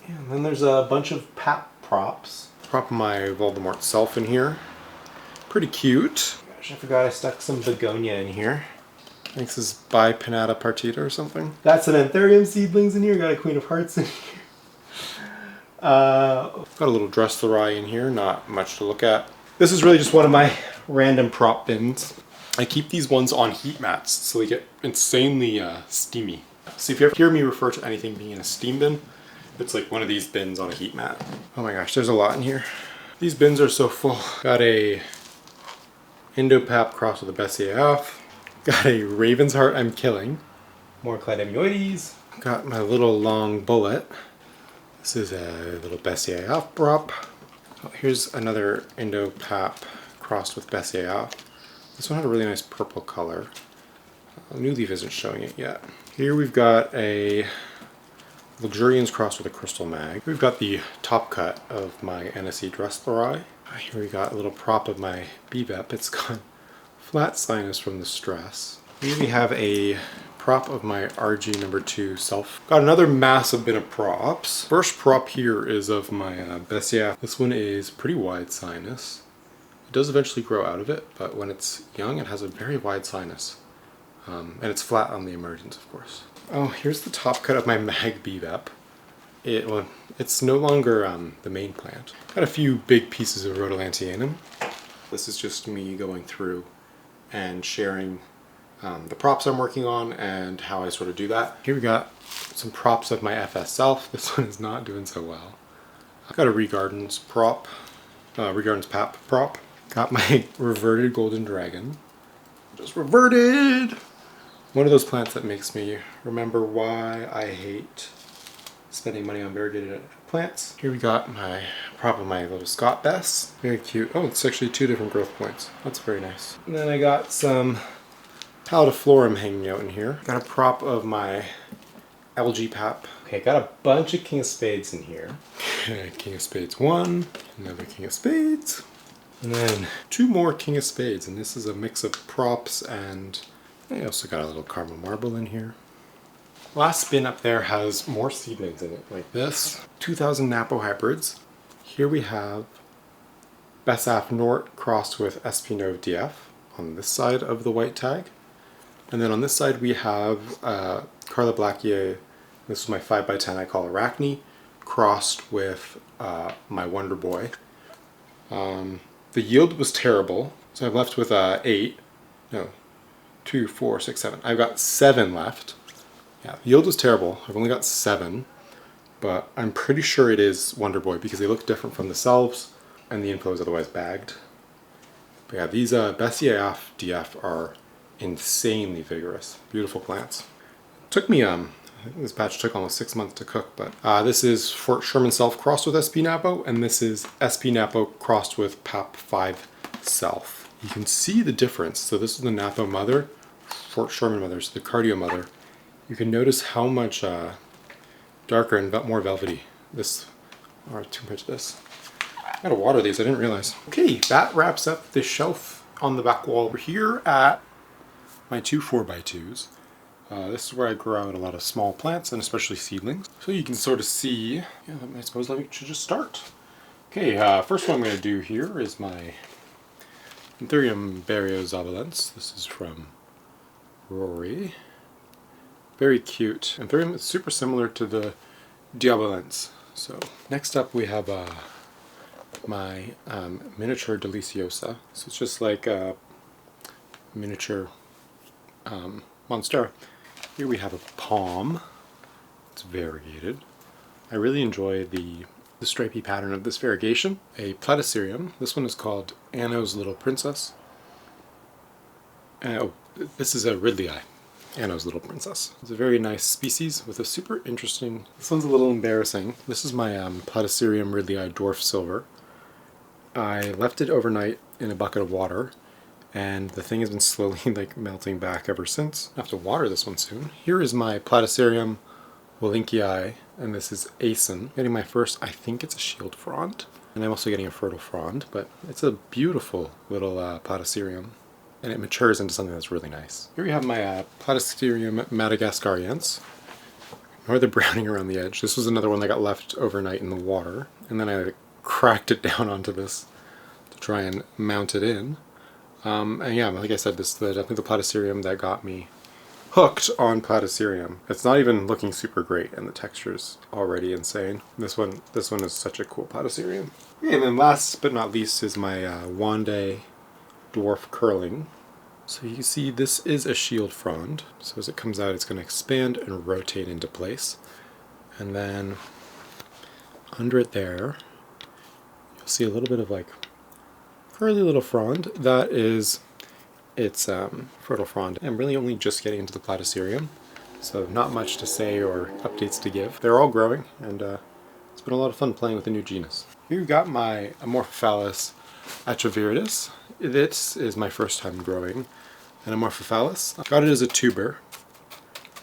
Yeah, and then there's a bunch of pap props. Prop of my Voldemort self in here. Pretty cute. Gosh, I forgot I stuck some begonia in here. I think this is by Pinata Partita or something. Got some Anthurium seedlings in here. Got a Queen of Hearts in here. Got a little Dresslerai in here. Not much to look at. This is really just one of my random prop bins. I keep these ones on heat mats so they get insanely steamy. So if you ever hear me refer to anything being in a steam bin, it's like one of these bins on a heat mat. Oh my gosh, there's a lot in here. These bins are so full. Got a Indopap crossed with a Bessiaf. Got a Raven's Heart I'm killing. More Clademioides. Got my little long bullet. This is a little Bessiaf prop. Oh, here's another Indopap crossed with Bessiaf. This one had a really nice purple color. New Leaf isn't showing it yet. Here we've got a Luxurians crossed with a Crystal Mag. We've got the top cut of my NSE Dresslerai. Here we got a little prop of my Bebep. It's got flat sinus from the stress. Here we have a prop of my RG number 2 self. Got another massive bin of props. First prop here is of my Bessiaf. This one is pretty wide sinus. It does eventually grow out of it, but when it's young it has a very wide sinus. And it's flat on the emergence, of course. Oh, here's the top cut of my Mag Bebep. It's no longer the main plant. Got a few big pieces of Rhodolantianum. This is just me going through and sharing the props I'm working on and how I sort of do that. Here we got some props of my FS self. This one is not doing so well. I've got a Regardens prop, Regardens Pap prop. Got my reverted golden dragon. Just reverted! One of those plants that makes me remember why I hate spending money on variegated plants. Here we got my prop of my little Scott Bess. Very cute. Oh, it's actually 2 different growth points. That's very nice. And then I got some Pallitiflorum hanging out in here. Got a prop of my LG Pap. Okay, got a bunch of King of Spades in here. King of Spades 1, another King of Spades, and then 2 more King of Spades, and this is a mix of props, and I also got a little Caramel Marble in here. Last bin up there has more seedlings in it, like this. 2000 Napo hybrids. Here we have Bessaf Nort crossed with Espinove DF on this side of the white tag. And then on this side we have Carla Blackier, this is my 5x10 I call Arachne, crossed with my Wonder Boy. The yield was terrible, so I'm left with 2, 4, 6, 7. I've got 7 left. Yeah, the yield was terrible. I've only got 7, but I'm pretty sure it is Wonder Boy because they look different from the selves and the info is otherwise bagged. But yeah, these Bessiaf DF are insanely vigorous. Beautiful plants. Took me, I think this batch took almost 6 months to cook, but this is Fort Sherman Self crossed with SP Napo, and this is SP Napo crossed with PAP 5 Self. You can see the difference. So this is the Napo mother, Fort Sherman mother, so the Cardio mother. You can notice how much darker and more velvety this are compared to this. I gotta water these, I didn't realize. Okay, that wraps up this shelf on the back wall. We're here at my 2 4x2s. This is where I grow out a lot of small plants and especially seedlings. So you can sort of see, yeah, I suppose I should just start. Okay, first one I'm going to do here is my Anthurium Barriozavalens. This is from Rory. Very cute. Anthurium is super similar to the Diabolens. So next up we have my miniature Deliciosa. So it's just like a miniature Monstera. Here we have a palm. It's variegated. I really enjoy the stripy pattern of this variegation. A Platycerium. This one is called Anno's Little Princess. Oh, this is a Ridley-eye. Anno's Little Princess. It's a very nice species with a super interesting... This one's a little embarrassing. This is my Platycerium Ridley-eye Dwarf Silver. I left it overnight in a bucket of water, and the thing has been slowly like melting back ever since. I have to water this one soon. Here is my Platycerium Wallingii, and this is Asen. Getting my first, I think it's a shield frond, and I'm also getting a fertile frond, but it's a beautiful little Platycerium, and it matures into something that's really nice. Here we have my Platycerium madagascariense. Or the browning around the edge. This was another one that got left overnight in the water, and then I cracked it down onto this to try and mount it in. And yeah, like I said, this is definitely the Platycerium that got me hooked on Platycerium. It's not even looking super great, and the texture's already insane. This one is such a cool Platycerium. Okay, and then last but not least is my Wande dwarf curling. So you can see this is a shield frond. So as it comes out, it's going to expand and rotate into place. And then under it there, you'll see a little bit of like curly little frond. That is its fertile frond. I'm really only just getting into the Platycerium, so not much to say or updates to give. They're all growing, and it's been a lot of fun playing with the new genus. Here you've got my Amorphophallus atroviridis. This is my first time growing an Amorphophallus. I got it as a tuber,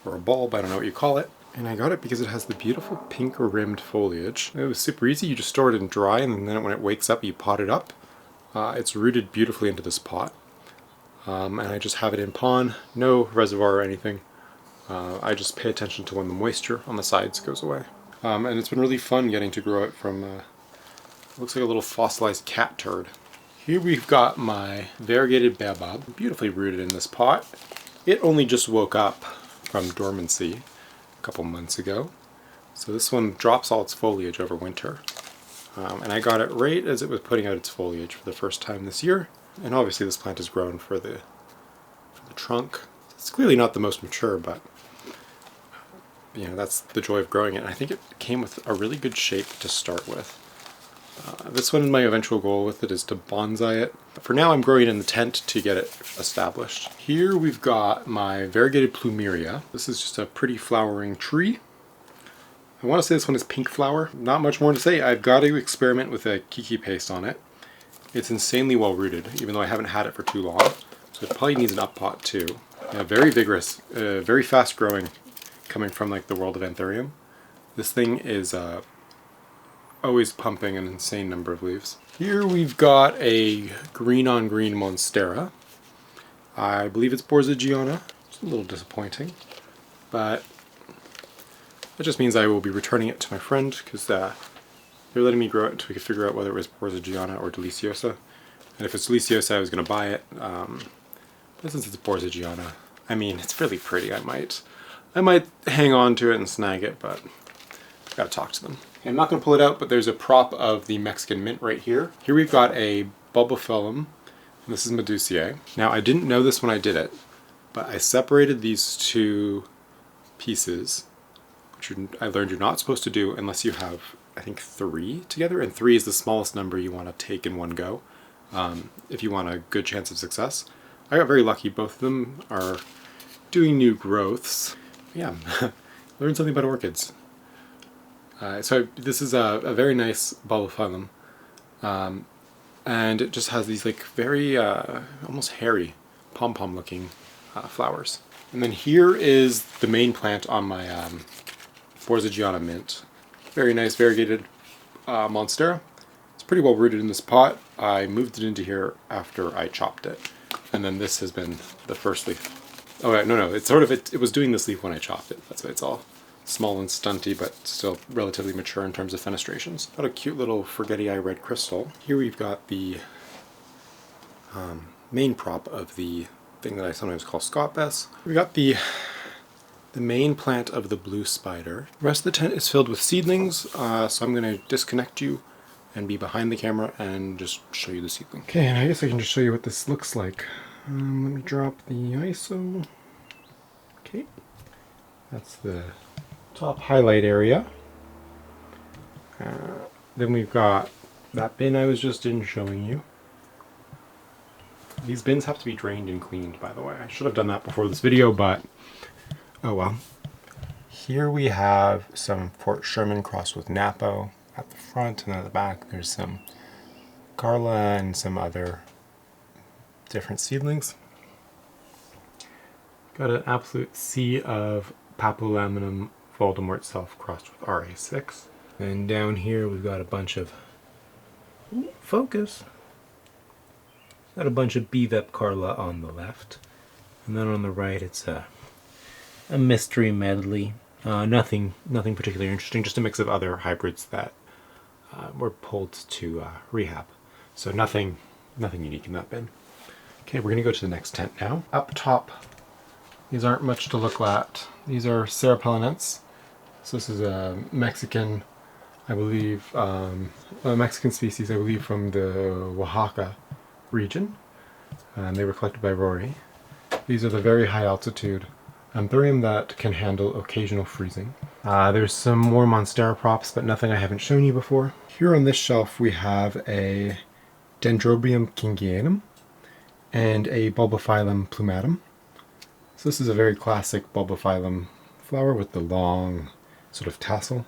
or a bulb, I don't know what you call it. And I got it because it has the beautiful pink rimmed foliage. It was super easy. You just store it in dry, and then when it wakes up, you pot it up. It's rooted beautifully into this pot. And I just have it in pond, no reservoir or anything. I just pay attention to when the moisture on the sides goes away. And it's been really fun getting to grow it from, it looks like a little fossilized cat turd. Here we've got my variegated baobab, beautifully rooted in this pot. It only just woke up from dormancy a couple months ago. So this one drops all its foliage over winter. And I got it right as it was putting out its foliage for the first time this year. And obviously this plant is grown for the trunk. It's clearly not the most mature, but you know, that's the joy of growing it. And I think it came with a really good shape to start with. This one, my eventual goal with it is to bonsai it. But for now, I'm growing it in the tent to get it established. Here we've got my variegated plumeria. This is just a pretty flowering tree. I want to say this one is pink flower. Not much more to say. I've got to experiment with a kiki paste on it. It's insanely well rooted, even though I haven't had it for too long. So it probably needs an up pot too. Yeah, very vigorous, very fast growing, coming from like the world of Anthurium. This thing is always pumping an insane number of leaves. Here we've got a green on green monstera. I believe it's Borzigiana. It's a little disappointing, but that just means I will be returning it to my friend because they're letting me grow it until we can figure out whether it was Borzigiana or Deliciosa. And if it's Deliciosa, I was going to buy it. But since it's Borzigiana, I mean, it's really pretty. I might hang on to it and snag it, but I've got to talk to them. I'm not going to pull it out, but there's a prop of the Mexican mint right here. Here we've got a bulbophyllum, and this is Medusae. Now, I didn't know this when I did it, but I separated these two pieces, which I learned you're not supposed to do unless you have, I think, 3 together, and 3 is the smallest number you want to take in one go if you want a good chance of success. I got very lucky. Both of them are doing new growths. Yeah, learned something about orchids. So this is a very nice bulbophyllum, and it just has these like very almost hairy pom-pom looking flowers. And then here is the main plant on my Borzigiana mint. Very nice variegated monstera. It's pretty well rooted in this pot. I moved it into here after I chopped it, and then this has been the first leaf. Oh no, it's sort of it was doing this leaf when I chopped it. That's why it's all small and stunty, but still relatively mature in terms of fenestrations. Got a cute little forgetti-eye red crystal. Here we've got the main prop of the thing that I sometimes call Scott Bess. We got the main plant of the blue spider. The rest of the tent is filled with seedlings, so I'm going to disconnect you and be behind the camera and just show you the seedling. Okay, and I guess I can just show you what this looks like. Let me drop the ISO. Okay, that's the top highlight area. Then we've got that bin I was just in showing you. These bins have to be drained and cleaned, by the way. I should have done that before this video, but oh well. Here we have some Fort Sherman crossed with Napo at the front, and at the back there's some Carla and some other different seedlings. Got an absolute sea of Papulaminum Voldemort Self crossed with RA6. And down here we've got a bunch of, focus, got a bunch of Bvep Carla on the left. And then on the right it's a mystery medley. Nothing particularly interesting, just a mix of other hybrids that were pulled to rehab. So nothing unique in that bin. Okay, we're gonna go to the next tent now. Up top, these aren't much to look at. These are Cerepelinense. So this is a Mexican, I believe, a Mexican species, I believe, from the Oaxaca region. And they were collected by Rory. These are the very high altitude Anthurium that can handle occasional freezing. There's some more Monstera props, but nothing I haven't shown you before. Here on this shelf we have a Dendrobium kingianum and a Bulbophyllum plumatum. So this is a very classic Bulbophyllum flower with the long sort of tassel.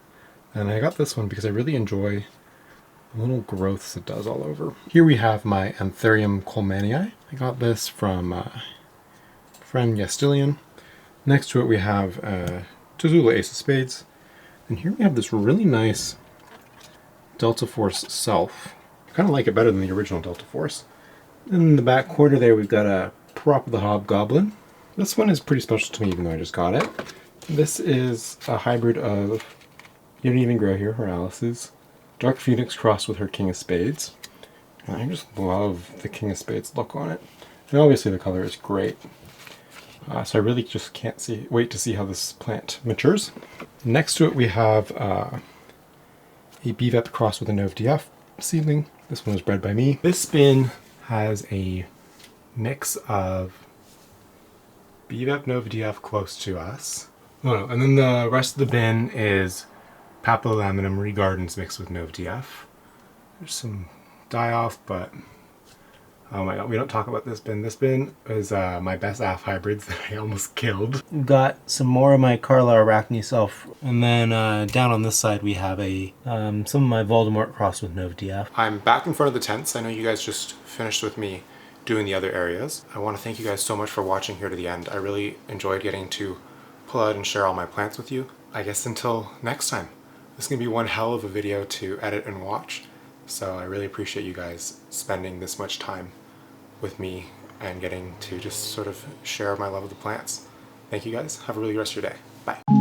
And I got this one because I really enjoy the little growths it does all over. Here we have my Anthurium colemanii. I got this from friend Yastilian. Next to it we have Tazula Ace of Spades. And here we have this really nice Delta Force Self. I kind of like it better than the original Delta Force. In the back quarter there we've got a Prop of the Hobgoblin. This one is pretty special to me even though I just got it. This is a hybrid of, you don't even grow here, Horalices, Dark Phoenix crossed with her King of Spades. And I just love the King of Spades look on it. And obviously the color is great. So I really just can't wait to see how this plant matures. Next to it we have a Bvep crossed with a Nov DF seedling. This one was bred by me. This bin has a mix of Bvep Nov DF close to us. Oh no, and then the rest of the bin is Papulaminum Regardens mixed with Nov DF. There's some die-off, but oh my god, we don't talk about this bin. This bin is my best AF hybrids that I almost killed. Got some more of my Carla Arachne Self. And then down on this side we have some of my Voldemort crossed with Nov DF. I'm back in front of the tents. I know you guys just finished with me doing the other areas. I want to thank you guys so much for watching here to the end. I really enjoyed getting to pull out and share all my plants with you. I guess until next time. This is going to be one hell of a video to edit and watch. So I really appreciate you guys spending this much time with me and getting to just sort of share my love of the plants. Thank you guys. Have a really good rest of your day. Bye.